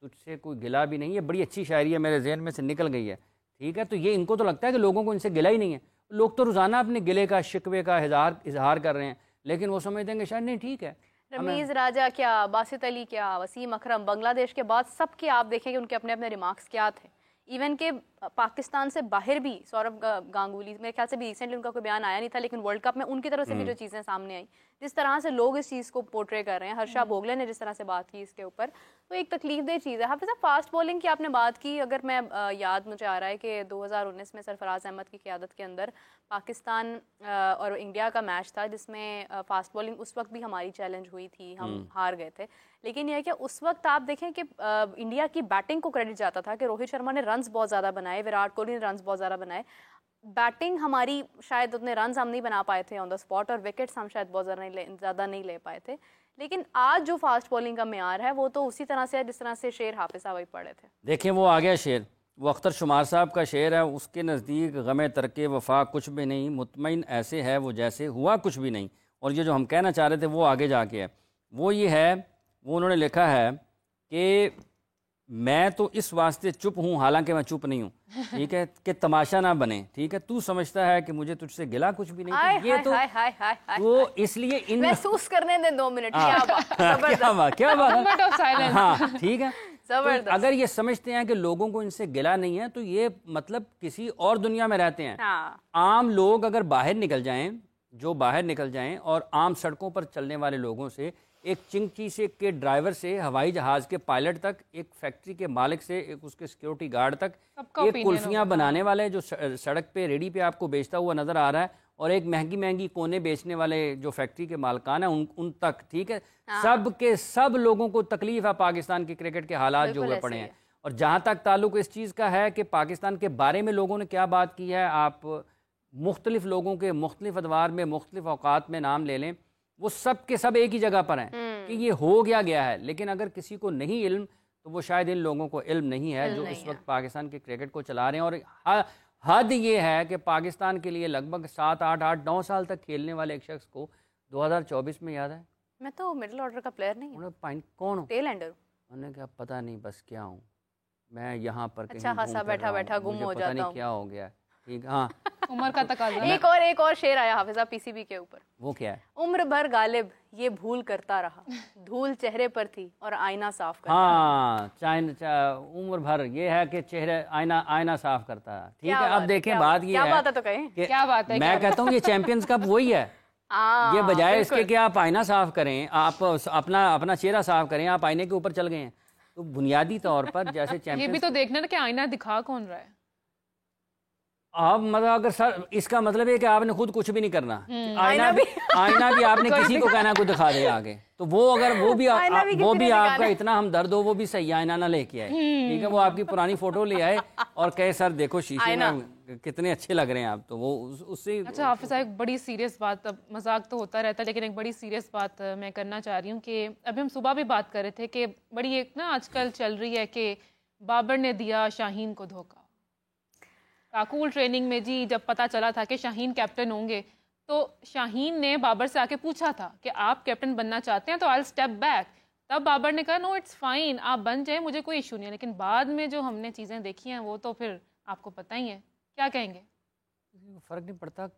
[SPEAKER 2] तुझसे कोई गिला भी नहीं। ये बड़ी अच्छी शायरी है, मेरे जहन में से निकल गई है, ठीक है। तो ये इनको तो लगता है कि लोगों को इनसे गिला ही नहीं है। लोग तो रोज़ाना अपने गिले का, शिकवे का इजहार कर रहे हैं, लेकिन वो समझ देंगे शायद नहीं ठीक है।
[SPEAKER 1] रमीज़ राजा क्या, बासित अली क्या, वसीम अकरम, बांग्लादेश के बाद सबके आप देखेंगे उनके अपने अपने रिमार्क्स क्या थे। इवन के पाकिस्तान से बाहर भी सौरव गांगुली, मेरे ख्याल से भी रिसेंटली उनका कोई बयान आया नहीं था, लेकिन वर्ल्ड कप में उनकी तरफ से भी जो चीज़ें सामने आई, जिस तरह से लोग इस चीज़ को पोर्ट्रे कर रहे हैं, हर्षा भोगले ने जिस तरह से बात की इसके ऊपर, तो एक तकलीफदेह चीज़ है। हाफिज़ साहब, फास्ट बॉलिंग की आपने बात की, अगर मैं याद मुझे आ रहा है कि 2019 में सरफराज अहमद की क़यादत के अंदर पाकिस्तान और इंडिया का मैच था, जिसमें फास्ट बॉलिंग उस वक्त भी हमारी चैलेंज हुई थी, हम हार गए थे। लेकिन यह कि उस वक्त आप देखें कि इंडिया की बैटिंग को क्रेडिट जाता था कि रोहित शर्मा ने रन्स बहुत ज़्यादा बनाए, विराट कोहली ने रन्स बहुत ज़्यादा बनाए। बैटिंग हमारी शायद उतने रन्स हम नहीं बना पाए थे ऑन द स्पॉट, और विकेट्स हम शायद बहुत ज़्यादा नहीं ले पाए थे। लेकिन आज जो फास्ट बॉलिंग का मेयार है वो तो उसी तरह से है जिस तरह से शेर हाफिज़ साहब पढ़े थे।
[SPEAKER 2] देखिए वो आ गया शेर, वो अख्तर शुमार साहब का शेर है, उसके नज़दीक गमे तरके वफा कुछ भी नहीं, मुतमईन ऐसे है वो जैसे हुआ कुछ भी नहीं। और ये जो हम कहना चाह रहे थे वो आगे जाके है, वो ये है, वो उन्होंने लिखा है कि मैं तो इस वास्ते चुप हूँ, हालांकि मैं चुप नहीं हूँ, ठीक है, कि तमाशा ना बने, ठीक है, तू समझता है कि मुझे तुझसे गिला कुछ भी नहीं। ये तो इसलिए इन
[SPEAKER 1] महसूस करने दे 2 मिनट।
[SPEAKER 2] क्या बात, हाँ ठीक है। तो अगर ये समझते हैं कि लोगों को इनसे गिला नहीं है, तो ये मतलब किसी और दुनिया में रहते हैं। आम लोग अगर बाहर निकल जाएं, जो बाहर निकल जाएं, और आम सड़कों पर चलने वाले लोगों से, एक चिंगची से के ड्राइवर से, हवाई जहाज के पायलट तक, एक फैक्ट्री के मालिक से, एक उसके सिक्योरिटी गार्ड तक, एक कुल्फियाँ बनाने वाले जो सड़क पे रेडी पे आपको बेचता हुआ नजर आ रहा है, और एक महंगी महंगी कोने बेचने वाले जो फैक्ट्री के मालकान हैं उन तक, ठीक है, सब के सब लोगों को तकलीफ है पाकिस्तान के क्रिकेट के हालात जो हुए पड़े हैं। और जहाँ तक ताल्लुक इस चीज़ का है कि पाकिस्तान के बारे में लोगों ने क्या बात की है, आप मुख्तलिफ लोगों के मुख्तलिफ अदवार में मुख्तलिफ औकात में नाम ले लें, वो सब के सब एक ही जगह पर हैं कि ये हो गया है। लेकिन अगर किसी को नहीं इल्म, तो वो शायद इन लोगों को इल्म नहीं है जो इस वक्त पाकिस्तान के क्रिकेट को चला रहे हैं। और हद ये है कि पाकिस्तान के लिए लगभग 7, 8, 9 साल तक खेलने वाले एक शख्स को 2024 में याद है,
[SPEAKER 1] मैं तो मिडिल ऑर्डर का प्लेयर नहीं हूँ,
[SPEAKER 2] कौन हूँ,
[SPEAKER 1] टेल एंडर।
[SPEAKER 2] उन्होंने कहा पता नहीं बस क्या हूँ मैं, यहाँ पर
[SPEAKER 1] अच्छा खासा बैठा गुम हो जाता हूँ,
[SPEAKER 2] क्या हो गया। ठीक, हाँ।
[SPEAKER 3] उम्र का तकाजा।
[SPEAKER 1] एक और शेर आया हाफिजा पीसीबी के ऊपर,
[SPEAKER 2] वो क्या है?
[SPEAKER 1] उम्र भर गालिब ये भूल करता रहा, धूल चेहरे पर थी और आईना साफ करता
[SPEAKER 2] हाँ, उम्र भर ये है कि चेहरे आईना साफ करता है। ठीक है, अब देखें बात ये है,
[SPEAKER 1] क्या बात है तो कहें,
[SPEAKER 3] क्या बात है?
[SPEAKER 2] मैं कहता हूँ ये चैंपियंस कप वही है। ये बजाय इसके कि आप आईना साफ करें, आप अपना चेहरा साफ करें, आप आईने के ऊपर चल गए हैं। तो बुनियादी तौर पर जैसे
[SPEAKER 3] ये
[SPEAKER 2] चैंपियंस,
[SPEAKER 3] भी तो देखना ना कि आईना दिखा कौन रहा है।
[SPEAKER 2] आप मतलब अगर सर इसका मतलब है कि आपने खुद कुछ भी नहीं करना, आईना भी आपने किसी को कहना को दिखा दे आगे, तो वो अगर वो भी आपका इतना हमदर्द हो, वो भी सही आईना ना लेके आए, ठीक है, वो आपकी पुरानी फोटो ले आए और कहे सर देखो शीशे में कितने अच्छे लग रहे हैं आप, तो वो उससे।
[SPEAKER 3] अच्छा हाफिज साहब, एक बड़ी सीरियस बात, अब मजाक तो होता रहता है लेकिन एक बड़ी सीरियस बात मैं करना चाह रही हूँ कि अभी हम सुबह भी बात कर रहे थे कि बड़ी एक ना आजकल चल रही है कि बाबर ने दिया शाहीन को धोखा। काकूल ट्रेनिंग में जी जब पता चला था कि शाहीन कैप्टन होंगे, तो शाहीन ने बाबर से आके पूछा था कि आप कैप्टन बनना चाहते हैं तो आई स्टेप बैक। तब बाबर ने कहा नो इट्स फाइन, आप बन जाए, मुझे कोई इशू नहीं है। लेकिन बाद में जो हमने चीज़ें देखी हैं वो तो फिर आपको पता ही है, क्या कहेंगे?
[SPEAKER 2] फर्क नहीं पड़ता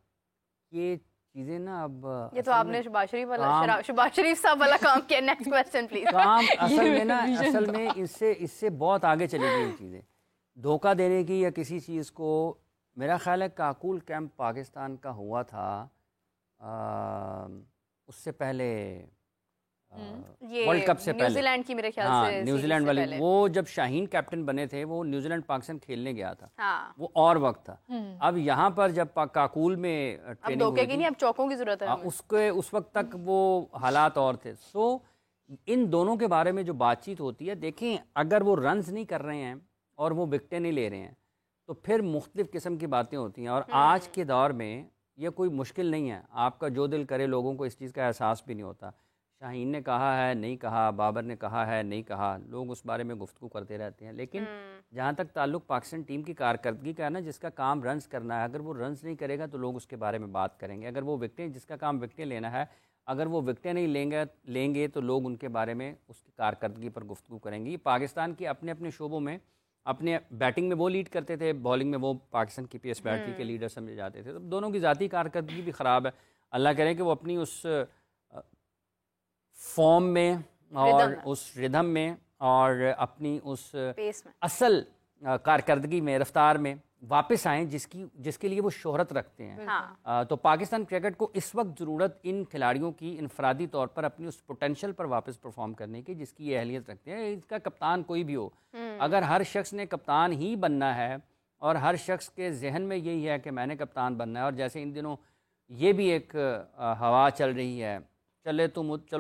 [SPEAKER 2] ये चीजें ना। अब
[SPEAKER 1] ये तो आपने शहबाज शरीफ साहब वाला काम किया। Next question please.
[SPEAKER 2] काम असल में ना, असल में इससे बहुत आगे चली गई चीज़ें, धोखा देने की या किसी चीज़ को। मेरा ख्याल है काकूल कैंप पाकिस्तान का हुआ था उससे पहले, वर्ल्ड कप से पहले,
[SPEAKER 1] न्यूजीलैंड की मेरे ख्याल से,
[SPEAKER 2] न्यूजीलैंड वाले, वो जब शाहीन कैप्टन बने थे वो न्यूजीलैंड पाकिस्तान खेलने गया था।
[SPEAKER 1] हाँ।
[SPEAKER 2] वो और वक्त था। अब यहाँ पर जब काकूल में
[SPEAKER 1] अब धोखे की नहीं, अब चौकों की जरूरत है।
[SPEAKER 2] उसके उस वक्त तक वो हालात और थे। सो इन दोनों के बारे में जो बातचीत होती है, देखें अगर वो रन्स नहीं कर रहे हैं और वो विकेटें नहीं ले रहे हैं तो फिर मुख्तलिफ किस्म की बातें होती हैं। और आज के दौर में ये कोई मुश्किल नहीं है, आपका जो दिल करे, लोगों को इस चीज़ का एहसास भी नहीं होता। शाहीन ने कहा है, नहीं कहा, बाबर ने कहा है, नहीं कहा, लोग उस बारे में गुफ्तगू करते रहते हैं। लेकिन जहाँ तक ताल्लुक़ पाकिस्तान टीम की कारकर्दगी का है ना, जिसका काम रन्स करना है, अगर वो रन्स नहीं करेगा तो लोग उसके बारे में बात करेंगे। अगर वो विकेटें, जिसका काम विकेटें लेना है, अगर वो विकेटें नहीं लेंगे तो लोग उनके बारे में, उसकी कारकर्दगी पर गुफ्तगू करेंगे। पाकिस्तान के अपने अपने शोबों में, अपने बैटिंग में वो लीड करते थे, बॉलिंग में वो पाकिस्तान की पेस बैटरी के लीडर समझे जाते थे। तो दोनों की ज़ाती कारकर्दगी भी ख़राब है। अल्लाह करे कि वो अपनी उस फॉर्म में और उस रिदम में और अपनी उस असल कारकर्दगी में, रफ्तार में वापस आएँ जिसके लिए वो शोहरत रखते हैं।
[SPEAKER 1] हाँ।
[SPEAKER 2] तो पाकिस्तान क्रिकेट को इस वक्त ज़रूरत इन खिलाड़ियों की इनफरादी तौर पर अपनी उस पोटेंशियल पर वापस परफॉर्म करने की, जिसकी ये अहलियत रखते हैं। इसका कप्तान कोई भी हो, अगर हर शख्स ने कप्तान ही बनना है और हर शख्स के जहन में यही है कि मैंने कप्तान बनना है, और जैसे इन दिनों ये भी एक हवा चल रही है, चलो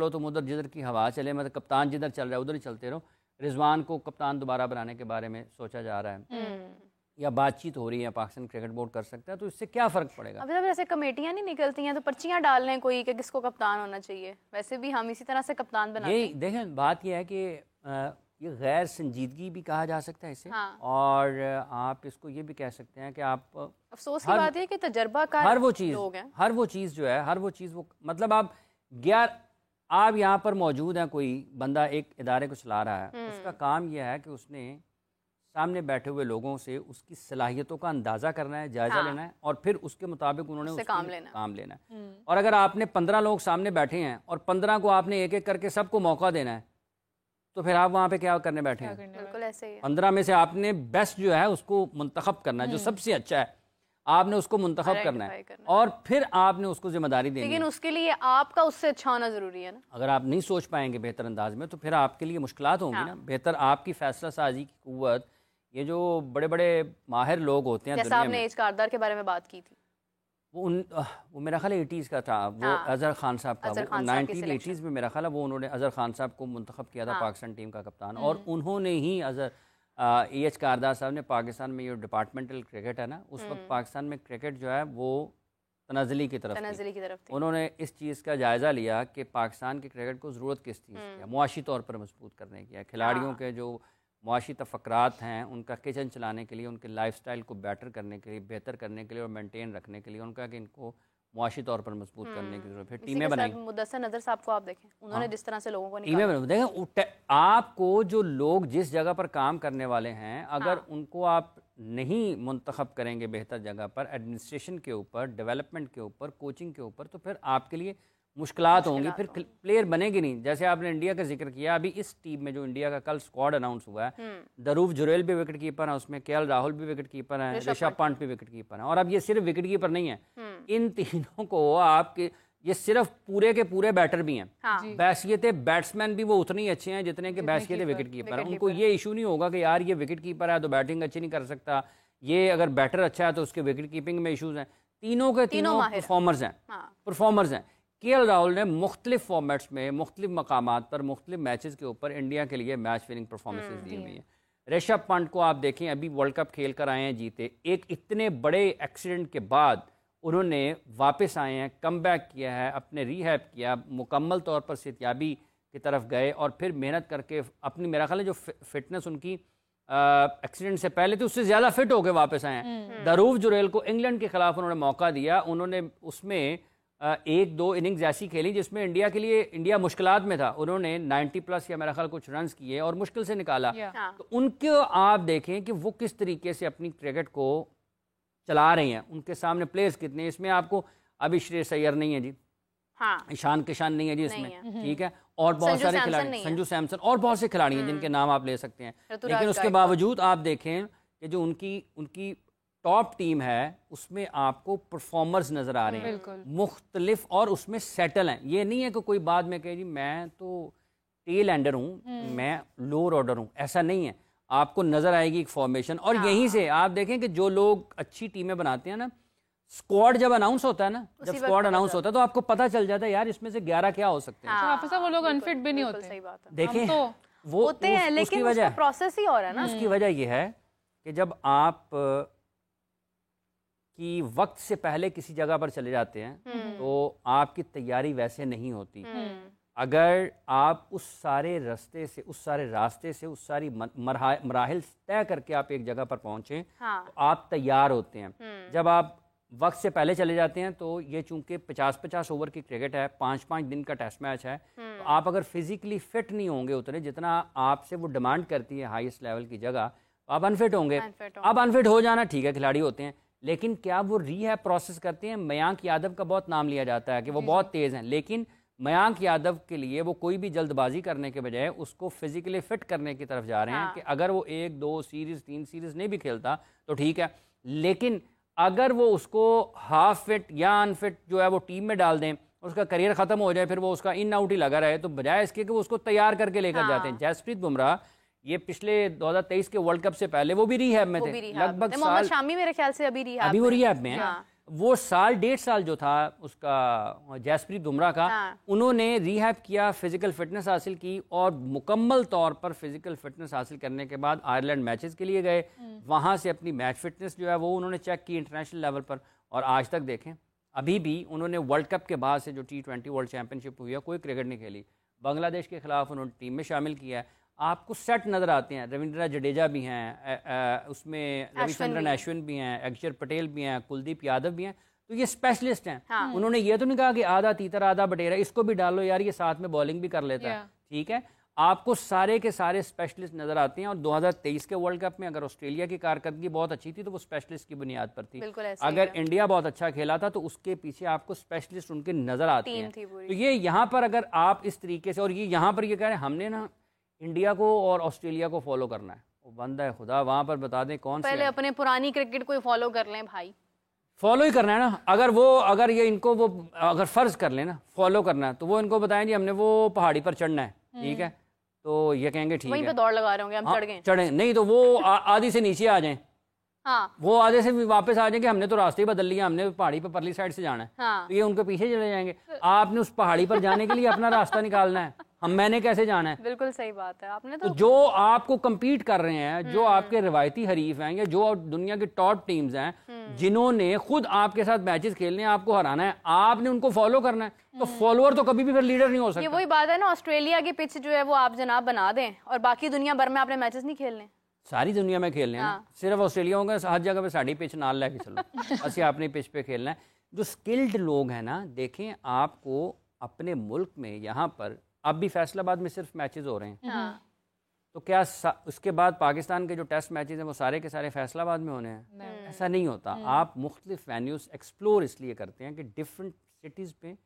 [SPEAKER 2] तुम उधर जिधर की हवा चले, मतलब कप्तान जिधर चल रहा है उधर ही चलते रहो। रिजवान को कप्तान दोबारा बनाने के बारे में सोचा जा रहा है या बातचीत हो रही है, पाकिस्तान क्रिकेट बोर्ड कर सकता है, तो इससे क्या फ़र्क पड़ेगा?
[SPEAKER 1] अब जब ऐसे कमेटियां नहीं निकलती हैं तो पर्चियां डाल लें कोई कि किसको कप्तान होना चाहिए। वैसे भी हम इसी तरह से कप्तान बनाते हैं।
[SPEAKER 2] देखें, बात यह है कि ये गैर संजीदगी भी कहा जा सकता है इसे।
[SPEAKER 1] हाँ।
[SPEAKER 2] और आप इसको ये भी कह सकते हैं कि आप,
[SPEAKER 1] अफसोस की बात है कि तजर्बाकार
[SPEAKER 2] हर वो चीज़ जो है, हर वो चीज़ वो, मतलब आप यहाँ पर मौजूद हैं, कोई बंदा एक इदारे को चला रहा है, उसका काम यह है कि उसने सामने बैठे हुए लोगों से उसकी सलाहियतों का अंदाज़ा करना है, जायज़ा लेना है, और फिर उसके मुताबिक उन्होंने उससे काम लेना है। और अगर आपने 15 लोग सामने बैठे हैं और 15 को आपने एक एक करके सबको मौका देना है, तो फिर आप वहाँ पे क्या करने बैठे हैं?
[SPEAKER 1] बिल्कुल ऐसे ही है।
[SPEAKER 2] 15 में से आपने बेस्ट जो है उसको मुंतखब करना है, जो सबसे अच्छा है आपने उसको मुंतखब करना है, और फिर आपने उसको जिम्मेदारी देनी है।
[SPEAKER 1] लेकिन उसके लिए आपका उससे अच्छा होना जरूरी है ना।
[SPEAKER 2] अगर आप नहीं सोच पाएंगे बेहतर अंदाज में, तो फिर आपके लिए मुश्किलात होंगी ना। बेहतर आपकी फैसला साजी की कुव्वत, ये जो बड़े बड़े माहिर लोग होते हैं,
[SPEAKER 1] जैसा आपने एज कारदार के बारे में बात की थी,
[SPEAKER 2] वो मेरा ख्याल 80s का था, वो अजहर खान साहब का, 1980s में मेरा ख्याल है वो उन्होंने अजहर खान साहब को मुंतखब किया था पाकिस्तान टीम का कप्तान। और उन्होंने ही एच कारदार साहब ने पाकिस्तान में ये डिपार्टमेंटल क्रिकेट है ना, उस वक्त पाकिस्तान में क्रिकेट जो है वो तनाज़ली की तरफ थी। उन्होंने इस चीज़ का जायज़ा लिया कि पाकिस्तान के क्रिकेट को ज़रूरत किस चीज़ की है, मुआशी तौर पर मजबूत करने की है, खिलाड़ियों के जो मुआशी तफक्रात हैं उनका किचन चलाने के लिए, उनके लाइफस्टाइल को बेटर करने के लिए, बेहतर करने के लिए और मेंटेन रखने के लिए, उनका कि इनको मुआशी तौर पर मजबूत करने की जरूरत है। टीमें बनाई।
[SPEAKER 1] मुदस्सिर नज़र साहब को आप देखें, उन्होंने जिस तरह से लोगों को
[SPEAKER 2] टीमें बनाई, देखें आपको जो लोग जिस जगह पर काम करने वाले हैं, अगर उनको आप नहीं मुंतखब करेंगे बेहतर जगह पर, एडमिनिस्ट्रेशन के ऊपर, डेवलपमेंट के ऊपर, कोचिंग के ऊपर, तो फिर आपके लिए मुश्किलात होंगी, फिर प्लेयर बनेगी नहीं। जैसे आपने इंडिया का जिक्र किया, अभी इस टीम में जो इंडिया का कल स्क्वाड अनाउंस हुआ है, दरूफ जुरेल भी विकेट कीपर है उसमें, केएल राहुल भी विकेट कीपर है, ऋषभ पंत भी विकेट कीपर है। और अब ये सिर्फ विकेट कीपर नहीं है, इन तीनों को आपके ये सिर्फ पूरे के पूरे बैटर भी हैं। हाँ। बैसियत बैट्समैन भी वो उतने ही अच्छे हैं जितने के बैसियत विकेट कीपर है। उनको ये इशू नहीं होगा कि यार ये विकेट कीपर है तो बैटिंग अच्छी नहीं कर सकता, ये अगर बैटर अच्छा है तो उसके विकेट कीपिंग में इशूज़ हैं। तीनों के तीनों परफॉर्मर्स हैं, परफॉर्मर्स हैं। केएल राहुल ने मुख्तलिफ फॉर्मेट्स में, मुख्तलिफ मकामात पर, मुख्तलिफ मैचेस के ऊपर इंडिया के लिए मैच विनिंग परफॉर्मेंसेज दी हुई हैं। ऋषभ पंत को आप देखें, अभी वर्ल्ड कप खेल कर आए हैं, जीते, एक इतने बड़े एक्सीडेंट के बाद उन्होंने वापस आए हैं, कम बैक किया है, अपने रीहैब किया, मुकम्मल तौर पर सेहतियाबी की तरफ गए और फिर मेहनत करके अपनी, मेरा ख्याल है जो फिटनेस उनकी एक्सीडेंट से पहले थी उससे ज़्यादा फिट होकर वापस आए हैं। दरूफ जुरेल को इंग्लैंड के खिलाफ उन्होंने मौका दिया, उन्होंने उसमें एक दो इनिंग्स ऐसी खेली जिसमें इंडिया के लिए, इंडिया मुश्किलात में था, उन्होंने 90 प्लस या मेरा ख्याल कुछ रन्स किए और मुश्किल से निकाला। तो उनको आप देखें कि वो किस तरीके से अपनी क्रिकेट को चला रहे हैं, उनके सामने प्लेयर्स कितने, इसमें आपको अभी श्रेयस अय्यर नहीं है जी, हाँ, ईशान किशान नहीं है जी इसमें, ठीक है, और बहुत सारे खिलाड़ी, संजू सैमसन और बहुत से खिलाड़ी हैं जिनके नाम आप ले सकते हैं। लेकिन उसके बावजूद आप देखें कि जो उनकी टॉप टीम है उसमें आपको परफॉर्मर्स नजर आ रहे हैं मुख्तलिफ, और उसमें सेटल हैं। ये नहीं है कि कोई बाद में कहे जी मैं तो टेल एंडर हूँ, मैं लोअर ऑर्डर हूँ, ऐसा नहीं है। आपको नजर आएगी एक फॉर्मेशन, और यहीं से आप देखें कि जो लोग अच्छी टीमें बनाते हैं ना, स्क्वाड जब अनाउंस होता है ना, जब स्क्वाड अनाउंस होता है तो आपको पता चल जाता है यार इसमें से 11 क्या हो सकते हैं।
[SPEAKER 3] वो लोग अनफिट भी नहीं होते, सही बात है।
[SPEAKER 2] देखें वो होते हैं, लेकिन उसका
[SPEAKER 1] प्रोसेस ही हो रहा है ना।
[SPEAKER 2] उसकी वजह यह है कि जब आप कि वक्त से पहले किसी जगह पर चले जाते हैं तो आपकी तैयारी वैसे नहीं होती। अगर आप उस सारे रास्ते से, उस सारी मराहिल तय करके आप एक जगह पर पहुंचे, तो आप तैयार होते हैं। जब आप वक्त से पहले चले जाते हैं तो ये चूंकि 50-50 ओवर की क्रिकेट है, 5-5 दिन का टेस्ट मैच है, तो आप अगर फिजिकली फिट नहीं होंगे उतने जितना आपसे वो डिमांड करती है हाईएस्ट लेवल की जगह, तो आप अनफिट होंगे। अब अनफिट हो जाना ठीक है, खिलाड़ी होते हैं, लेकिन क्या वो रीहैब प्रोसेस करते हैं? मयांक यादव का बहुत नाम लिया जाता है कि वो बहुत तेज़ हैं, लेकिन मयांक यादव के लिए वो कोई भी जल्दबाजी करने के बजाय उसको फिजिकली फिट करने की तरफ जा रहे हैं कि अगर वो 1-2 सीरीज़ 3 सीरीज़ नहीं भी खेलता तो ठीक है, लेकिन अगर वो उसको हाफ फिट या अनफिट जो है वो टीम में डाल दें, उसका करियर ख़त्म हो जाए, फिर वो उसका इन आउट ही लगा रहे, तो बजाय इसके कि वो उसको तैयार करके लेकर जाते हैं। जसप्रीत बुमराह ये पिछले 2023 के वर्ल्ड कप से पहले वो भी रिहैब में थे, लगभग साल, शामी मेरे ख्याल से अभी वो रिहैब में है। वो साल 1.5 साल जो था उसका जसप्रीत बुमराह का, उन्होंने रिहैब किया, फिजिकल फिटनेस हासिल की, और मुकम्मल तौर पर फिजिकल फिटनेस हासिल करने के बाद आयरलैंड मैचेस के लिए गए, वहाँ से अपनी मैच फिटनेस जो है वो उन्होंने चेक की इंटरनेशनल लेवल पर, और आज तक देखें अभी भी उन्होंने वर्ल्ड कप के बाद से जो T20 वर्ल्ड चैंपियनशिप हुई है कोई क्रिकेट नहीं खेली, बांग्लादेश के खिलाफ उन्होंने टीम में शामिल किया है। आपको सेट नज़र आते हैं, रविंद्र जडेजा भी हैं, उसमें रविचंद्रन अश्विन भी हैं, अक्षर पटेल भी हैं, कुलदीप यादव भी हैं, तो ये स्पेशलिस्ट हैं। उन्होंने ये तो नहीं कहा कि आधा तीतर आधा बटेरा, इसको भी डालो यार, ये साथ में बॉलिंग भी कर लेता है, ठीक है। आपको सारे के सारे स्पेशलिस्ट नजर आते हैं, और 2023 के वर्ल्ड कप में अगर ऑस्ट्रेलिया की कारकर्दगी बहुत अच्छी थी तो वो स्पेशलिस्ट की बुनियाद पर थी, अगर इंडिया बहुत अच्छा खेला था तो उसके पीछे आपको स्पेशलिस्ट उनके नजर आते हैं। तो ये यहाँ पर अगर आप इस तरीके से, और ये यहाँ पर ये कह रहे हैं हमने ना इंडिया को और ऑस्ट्रेलिया को फॉलो करना है, वो बंदा है खुदा, वहां पर बता दें कौन
[SPEAKER 1] पहले अपने पुरानी क्रिकेट को फॉलो कर लें भाई,
[SPEAKER 2] फॉलो ही करना है ना। अगर ये इनको वो अगर फर्ज कर लेना फॉलो करना है तो वो इनको बताएं जी हमने वो पहाड़ी पर चढ़ना है, ठीक है, तो ये कहेंगे ठीक है,
[SPEAKER 1] वहीं पे दौड़ लगा रहे होंगे, हम चढ़ गए,
[SPEAKER 2] चढ़े नहीं तो वो आधी से नीचे आ जाएं, वो आधे से वापस आ जाएंगे, हमने तो रास्ते ही बदल लिया, हमने पहाड़ी पर परली साइड से जाना है, तो ये उनके पीछे चले जाएंगे। आपने उस पहाड़ी पर जाने के लिए अपना रास्ता निकालना है, मैंने कैसे जाना है।
[SPEAKER 1] बिल्कुल सही बात है, आपने तो
[SPEAKER 2] जो आपको compete कर रहे हैं, जो आपके रिवायती हरीफ हैं या जो दुनिया की टॉप टीम्स हैं जिन्होंने खुद आपके साथ मैचेस खेलने हैं, आपको हराना है, आपने उनको फॉलो करना है, तो फॉलोअर तो कभी भी फिर लीडर नहीं हो सकता।
[SPEAKER 1] ये वही बात है ना, ऑस्ट्रेलिया की पिच जो है वो आप जनाब बना दें और बाकी दुनिया भर में आपने मैचेस नहीं खेलने,
[SPEAKER 2] सारी दुनिया में खेलने हैं, सिर्फ ऑस्ट्रेलिया होगा हर जगह पे साड़ी पिच नाल लेके चलो, असि अपनी पिच पे खेलना है। जो स्किल्ड लोग हैं ना, देखें आपको अपने मुल्क में यहाँ पर अब भी फैसलाबाद में सिर्फ मैचेस हो रहे हैं, तो क्या उसके बाद पाकिस्तान के जो टेस्ट मैचेस हैं वो सारे के सारे फैसलाबाद में होने हैं? ऐसा नहीं होता। आप मुख्तलिफ वेन्यूज़ एक्सप्लोर इसलिए करते हैं कि डिफरेंट सिटीज़ पे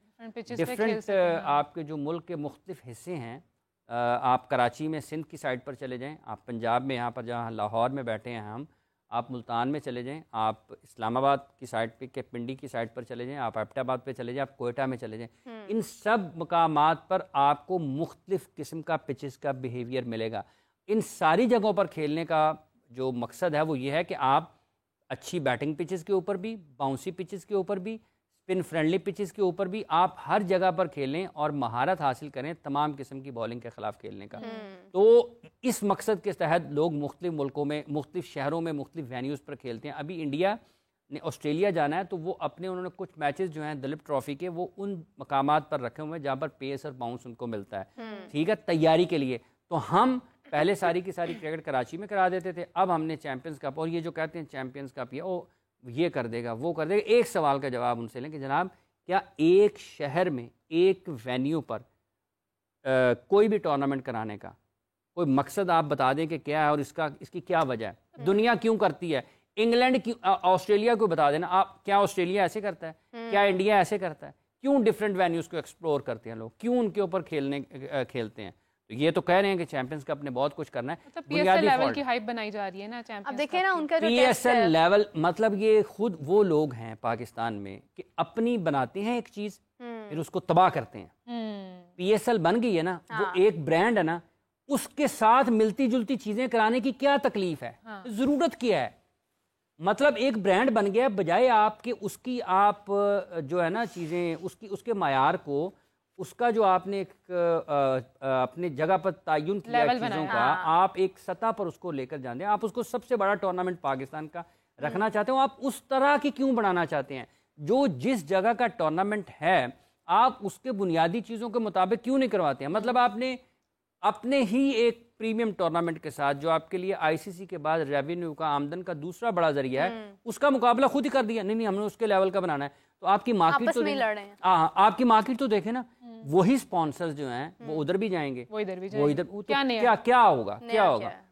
[SPEAKER 2] डिफरेंट आपके जो मुल्क के मुख्तलिफ हिस्से हैं, आप कराची में सिंध की साइड पर चले जाएं, आप पंजाब में यहाँ पर जहाँ लाहौर में बैठे हैं हम, आप मुल्तान में चले जाएं, आप इस्लामाबाद की साइड पे के पिंडी की साइड पर चले जाएं, आप एबटाबाद पे चले जाएं, आप कोयटा में चले जाएं, इन सब मकामात पर आपको मुख्तलिफ किस्म का पिचेस का बिहेवियर मिलेगा। इन सारी जगहों पर खेलने का जो मकसद है वो ये है कि आप अच्छी बैटिंग पिचेस के ऊपर भी, बाउंसी पिचेस के ऊपर भी, स्पिन फ्रेंडली पिचेस के ऊपर भी आप हर जगह पर खेलें और महारत हासिल करें तमाम किस्म की बॉलिंग के ख़िलाफ़ खेलने का। तो इस मकसद के तहत लोग मुख्तलिफ मुल्कों में, मुख्तलिफ शहरों में, मुख्तलिफ वेन्यूज़ पर खेलते हैं। अभी इंडिया ने ऑस्ट्रेलिया जाना है तो वो अपने उन्होंने कुछ मैचेस जो हैं दलीप ट्रॉफी के वो उन मकामात पर रखे हुए हैं जहाँ पर पेस और बाउंस उनको मिलता है, ठीक है, तैयारी के लिए। तो हम पहले सारी की सारी क्रिकेट कराची में करा देते थे, अब हमने चैम्पियंस कप, और ये जो कहते हैं चैम्पियंस कप ये कर देगा वो कर देगा। एक सवाल का जवाब उनसे लें कि जनाब क्या एक शहर में एक वेन्यू पर कोई भी टूर्नामेंट कराने का कोई मकसद आप बता दें कि क्या है और इसकी क्या वजह है? दुनिया क्यों करती है? इंग्लैंड क्यों, ऑस्ट्रेलिया को बता देना आप, क्या ऑस्ट्रेलिया ऐसे करता है? क्या इंडिया ऐसे करता है? क्यों डिफरेंट वेन्यूज़ को एक्सप्लोर करते हैं लोग? क्यों उनके ऊपर खेलते हैं? तो ये तो कह रहे हैं कि चैंपियंस कप ने बहुत कुछ करना है।
[SPEAKER 3] पीएसएल लेवल की हाइप बनाई जा रही है ना चैंपियंस।
[SPEAKER 1] अब देखिए ना उनका जो
[SPEAKER 2] पीएसएल लेवल, मतलब ये खुद वो लोग हैं पाकिस्तान में कि अपनी बनाते हैं एक चीज फिर उसको तबाह करते हैं। पीएसएल बन गई है ना, वो एक ब्रांड है ना, उसके साथ मिलती जुलती चीजें कराने की क्या तकलीफ है? जरूरत क्या है? मतलब एक ब्रांड बन गया, बजाय आपके उसकी आप जो है ना चीजें उसके मायार को, उसका जो आपने एक अपने जगह पर तयन किया चीज़ों का, आप एक सतह पर उसको लेकर जाते हैं। आप उसको सबसे बड़ा टूर्नामेंट पाकिस्तान का रखना चाहते हो, आप उस तरह की क्यों बनाना चाहते हैं? जो जिस जगह का टूर्नामेंट है आप उसके बुनियादी चीज़ों के मुताबिक क्यों नहीं करवाते हैं? मतलब आपने अपने ही एक प्रीमियम टूर्नामेंट के साथ जो आपके लिए आईसीसी के बाद रेवेन्यू का, आमदन का दूसरा बड़ा जरिया है, उसका मुकाबला खुद ही कर दिया। नहीं हमने उसके लेवल का बनाना है। तो आपकी मार्केट तो आपकी मार्केट तो देखे ना, वही स्पॉन्सर्स जो हैं वो उधर भी जाएंगे, वो इधर भी जाएंगे। वो इधर क्या होगा?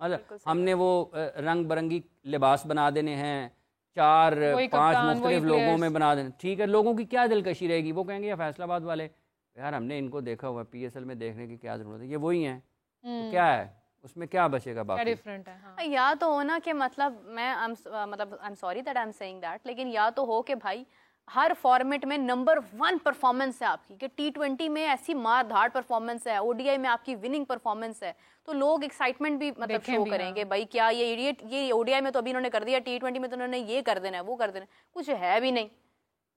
[SPEAKER 2] मतलब हमने वो रंग बिरंगी लिबास बना देने हैं, 4-5 मुख्तलिफ लोगों में बना देने, ठीक है, लोगों की क्या दिलकशी रहेगी? वो कहेंगे या फैसलाबाद वाले यार हमने इनको देखा हुआ, पीएसएल में देखने की क्या जरूरत है, ये वही हैं, तो क्या है उसमें, क्या बचेगा बाकी? डिफरेंट है। हाँ।
[SPEAKER 1] या तो हो ना कि मतलब मैं I am sorry that I am saying that, लेकिन या तो हो कि भाई हर फॉर्मेट में नंबर 1 परफॉर्मेंस है आपकी, कि T20 में ऐसी मार धाड़ परफॉर्मेंस है, ओडीआई में आपकी विनिंग परफॉर्मेंस है, तो लोग एक्साइटमेंट भी मतलब शो करेंगे। भाई क्या ये ओडीआई में तो अभी इन्होंने कर दिया, T20 में तो उन्होंने ये कर देना है, वो कर देना है, कुछ है भी नहीं।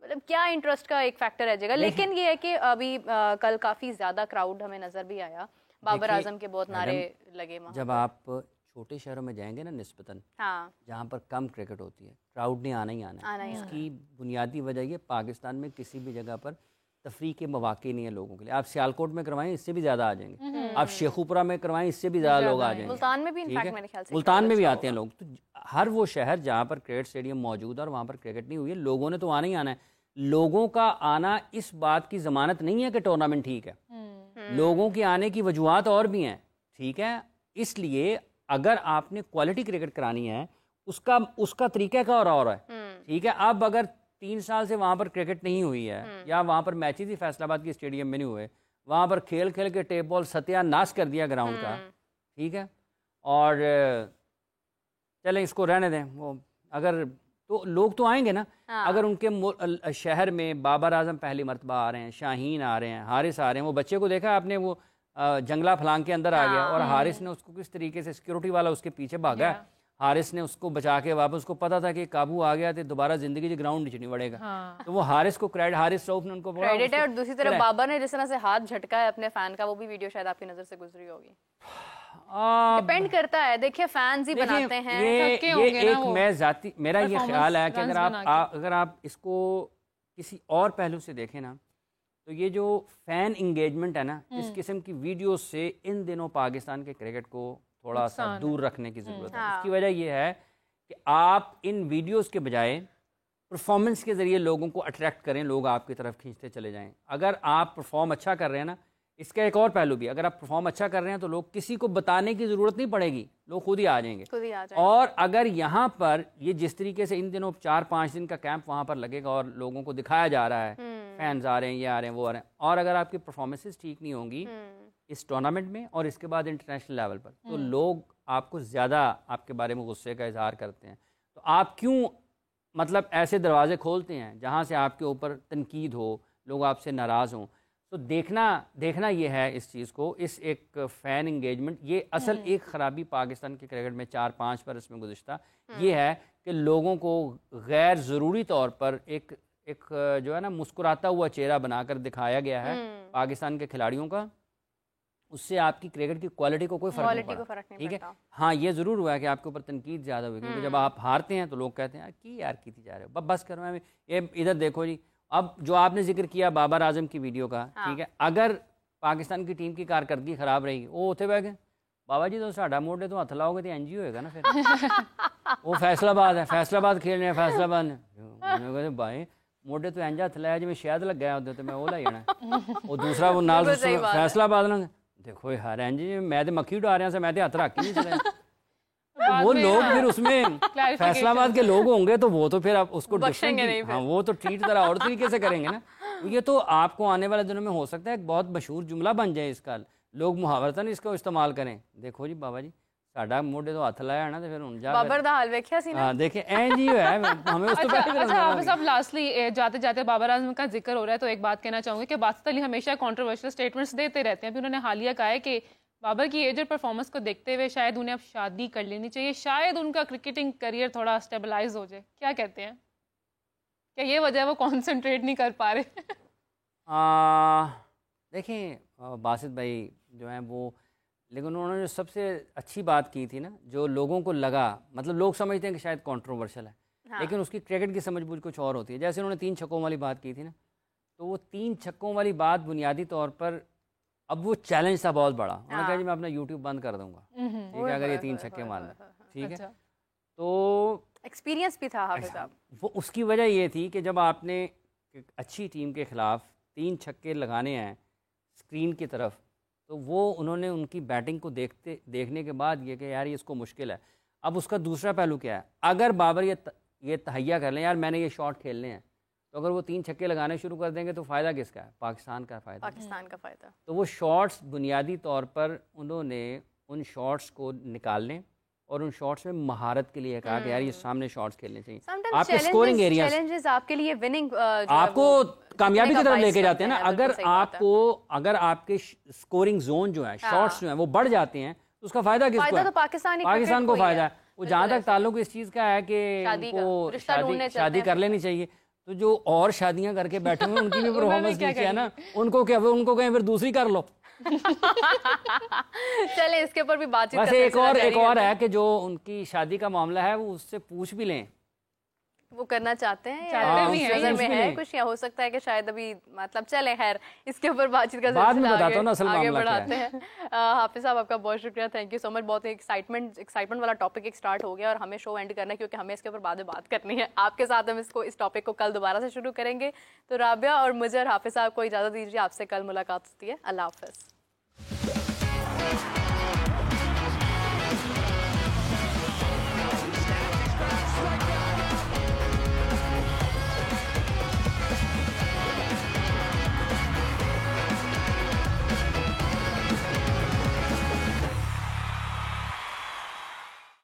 [SPEAKER 1] मतलब क्या इंटरेस्ट का एक फैक्टर रह जाएगा। लेकिन ये है कि अभी कल काफी ज्यादा क्राउड हमें नजर भी आया, बाबर आजम के बहुत नारे लगे वहाँ।
[SPEAKER 2] जब आप छोटे शहरों में जाएंगे ना निस्बतन,
[SPEAKER 1] हाँ,
[SPEAKER 2] जहाँ पर कम क्रिकेट होती है, क्राउड ने आना ही आना है। इसकी बुनियादी वजह ये पाकिस्तान में किसी भी जगह पर तफरी के मौके नहीं है लोगों के लिए। आप सियालकोट में करवाएं, इससे भी ज़्यादा आ जाएंगे। आप शेखुपुरा में करवाएं, इससे भी ज़्यादा लोग आ जाएंगे।
[SPEAKER 1] मुल्तान में भी इनफैक्ट मेरे ख्याल से
[SPEAKER 2] मुल्तान में भी आते हैं लोग। तो हर वो शहर जहाँ पर क्रिकेट स्टेडियम मौजूद है और वहाँ पर क्रिकेट नहीं हुई है, लोगों ने तो आना ही आना है। लोगों का आना इस बात की ज़मानत नहीं है कि टूर्नामेंट ठीक है। लोगों के आने की वजूहत और भी हैं, ठीक है। इसलिए अगर आपने क्वालिटी क्रिकेट करानी है, उसका तरीका का और है, ठीक है। अब अगर 3 साल से वहाँ पर क्रिकेट नहीं हुई है या वहाँ पर मैचेस ही फैसलाबाद के स्टेडियम में नहीं हुए, वहाँ पर खेल खेल के टेप बॉल सत्यानाश कर दिया ग्राउंड का, ठीक है। और चलें इसको रहने दें, वो अगर तो लोग तो आएंगे ना। अगर उनके शहर में बाबर आजम पहली मरतबा आ रहे हैं, शाहीन आ रहे हैं, हारिस आ रहे हैं, वो बच्चे को देखा आपने, वो जंगला फलांग के अंदर आ गया और हारिस ने उसको किस तरीके से, सिक्योरिटी वाला उसके पीछे भागा, हारिस ने उसको बचा के वापस, उसको पता था कि काबू आ गया तो दोबारा जिंदगी ग्राउंड नहीं बढ़ेगा। तो वो हारिस को हारिस रऊफ ने उनको
[SPEAKER 1] क्रेडिट है। और दूसरी तरफ बाबर ने जिस तरह से हाथ झटका है अपने फैन का, वो भी वीडियो शायद आपकी नजर से गुजरी होगी। डिपेंड करता है, देखिए फैंस ही बनाते हैं। मेरा ये ख्याल है कि अगर आप इसको किसी और पहलू से देखें ना, तो ये जो फैन इंगेजमेंट है ना, इस किस्म की वीडियो से इन दिनों पाकिस्तान के क्रिकेट को थोड़ा सा दूर रखने की जरूरत है। इसकी वजह ये है कि आप इन वीडियोस के बजाय परफॉर्मेंस के जरिए लोगों को अट्रैक्ट करें, लोग आपकी तरफ खींचते चले जाएं। अगर आप परफॉर्म अच्छा कर रहे हैं ना,
[SPEAKER 2] इसका एक और पहलू भी, अगर आप परफॉर्म अच्छा कर रहे हैं तो लोग, किसी को बताने की ज़रूरत नहीं पड़ेगी, लोग खुद ही आ जाएंगे। और अगर यहाँ पर ये जिस तरीके से इन दिनों 4-5 दिन का कैंप वहाँ पर लगेगा और लोगों को दिखाया जा रहा है, फैंस आ रहे हैं, ये आ रहे हैं, वो आ रहे हैं, और अगर आपकी परफॉर्मेंसेस ठीक नहीं होंगी इस टूर्नामेंट में और इसके बाद इंटरनेशनल लेवल पर, तो लोग आपको ज़्यादा आपके बारे में गुस्से का इजहार करते हैं। तो आप क्यों मतलब ऐसे दरवाजे खोलते हैं जहाँ से आपके ऊपर तनकीद हो, लोग आपसे नाराज़ हों? तो देखना ये है इस चीज़ को, इस एक फ़ैन इंगेजमेंट, ये असल एक ख़राबी पाकिस्तान के क्रिकेट में 4-5 पर इसमें गुज़िश्ता ये है कि लोगों को गैर ज़रूरी तौर पर एक जो है ना मुस्कुराता हुआ चेहरा बनाकर दिखाया गया है पाकिस्तान के खिलाड़ियों का। उससे आपकी क्रिकेट की क्वालिटी को कोई फ़र्क नहीं पड़ा, ठीक है। हाँ, ये ज़रूर हुआ है कि आपके ऊपर तनकीद ज़्यादा हुई, क्योंकि जब आप हारते हैं तो लोग कहते हैं कि यार की जा रहे हो, बस करो। मैं ये इधर देखो जी, अब जो आपने जिक्र किया बाबर आजम की वीडियो का, ठीक है, अगर पाकिस्तान की टीम की कारकर्दगी खराब रहेगी, वो उत्थे बह गए बाबा जी तो साडा मोढे तो हथ लाओगे तो एनजी होएगा ना फिर। वो फैसलाबाद है, फैसलाबाद खेलने हैं, फैसलाबाद ने कहते भाई मोढे तो इंज हथ लाया जिवें शहद लग्या उधर, तो मैं वो लाई जाना। वो दूसरा वो नाल फैसलाबाद ना देखो यार इंज मैं तो मक्खी उड़ा रहा, मैं तो हथ रख ही नहीं चला। वो लोग फिर उसमें फैसलाबाद के लोग होंगे तो वो तो फिर आप उसको हाँ, वो तो ट्रीट तरह और तरीके से करेंगे ना। ये तो आपको आने वाले दिनों में हो सकता है एक बहुत मशहूर जुमला बन जाए इसका, लोग मुहावरतन इसको इस्तेमाल करें। देखो जी बाबा जी साडा मोढे तो हथ लाया ना, तो फिर हुन जा
[SPEAKER 1] बाबर दा हाल वेख्या सी ना।
[SPEAKER 2] हां देखें ऐ जी है, हमें उस तो
[SPEAKER 3] अच्छा आप सब लास्टली जाते जाते बाबर आजम का जिक्र हो रहा है तो एक बात कहना चाहूंगी कि बासित अली हमेशा कंट्रोवर्शियल स्टेटमेंट्स देते रहते हैं। अभी उन्होंने हालिया कहा है कि बाबर की एज और परफॉर्मेंस को देखते हुए शायद उन्हें अब शादी कर लेनी चाहिए, शायद उनका क्रिकेटिंग करियर थोड़ा स्टेबलाइज हो जाए। क्या कहते हैं, क्या ये वजह है वो कॉन्सेंट्रेट नहीं कर पा रहे?
[SPEAKER 2] देखिए बासित भाई जो हैं वो, लेकिन उन्होंने जो सबसे अच्छी बात की थी ना, जो लोगों को लगा, मतलब लोग समझते हैं कि शायद कंट्रोवर्शियल है, हाँ। लेकिन उसकी क्रिकेट की समझबूझ कुछ और होती है। जैसे उन्होंने 3 छक्कों वाली बात की थी ना, तो वो 3 छक्कों वाली बात बुनियादी तौर पर अब वो चैलेंज था बहुत बड़ा। उन्होंने कहा जी मैं अपना यूट्यूब बंद कर दूंगा, ठीक है, अगर ये 3 छक्के मारना, ठीक है। तो एक्सपीरियंस भी था हाफिज साहब। वो उसकी वजह ये थी कि जब आपने अच्छी टीम के खिलाफ 3 छक्के लगाने हैं स्क्रीन की तरफ, तो वो उन्होंने उनकी बैटिंग को देखने के बाद ये कि यार ये इसको मुश्किल है। अब उसका दूसरा पहलू क्या है, अगर बाबर ये तहैया कर लें यार मैंने ये शॉट खेलने हैं, तो अगर वो 3 छक्के लगाने शुरू कर देंगे तो फ़ायदा किसका है? पाकिस्तान का फ़ायदा, पाकिस्तान का फ़ायदा। तो वो शॉट्स बुनियादी तौर पर उन्होंने उन शॉट्स को निकालने और उन शॉट्स में महारत के लिए कहा कि यार ये सामने शॉट्स खेलने चाहिए। आपके स्कोरिंग एरिया चैलेंजेस आपके लिए विनिंग आपको कामयाबी की तरफ लेके जाते हैं ना। अगर आपके स्कोरिंग जोन जो है, शॉट्स जो है वो बढ़ जाते हैं तो उसका फायदा किसको है? तो पाकिस्तान को फायदा है। वो जहाँ तक ताल्लुक इस चीज़ का है कि शादी कर लेनी चाहिए, तो जो और शादियां करके बैठे हुए उनकी भी परफॉर्मेंस नीचे है ना, उनको कहें फिर दूसरी कर लो। चले इसके ऊपर भी बातचीत वैसे एक और है कि जो उनकी शादी का मामला है वो उससे पूछ भी लें, वो करना चाहते हैं नजर में है कुछ, या हो सकता है कि शायद अभी मतलब चले। खैर इसके ऊपर बातचीत का बाद में बताता हूं ना, असल आगे बढ़ाते हैं। हाफिज साहब आपका बहुत शुक्रिया, थैंक यू सो मच। बहुत एक्साइटमेंट वाला टॉपिक एक स्टार्ट हो गया और हमें शो एंड करना है क्योंकि हमें इसके ऊपर बाद में बात करनी है आपके साथ। हम इस टॉपिक को कल दोबारा से शुरू करेंगे। तो राबिया और मुझे हाफिज साहब को इजाज़त दीजिए, आपसे कल मुलाकात होती है। अल्लाह हाफिज।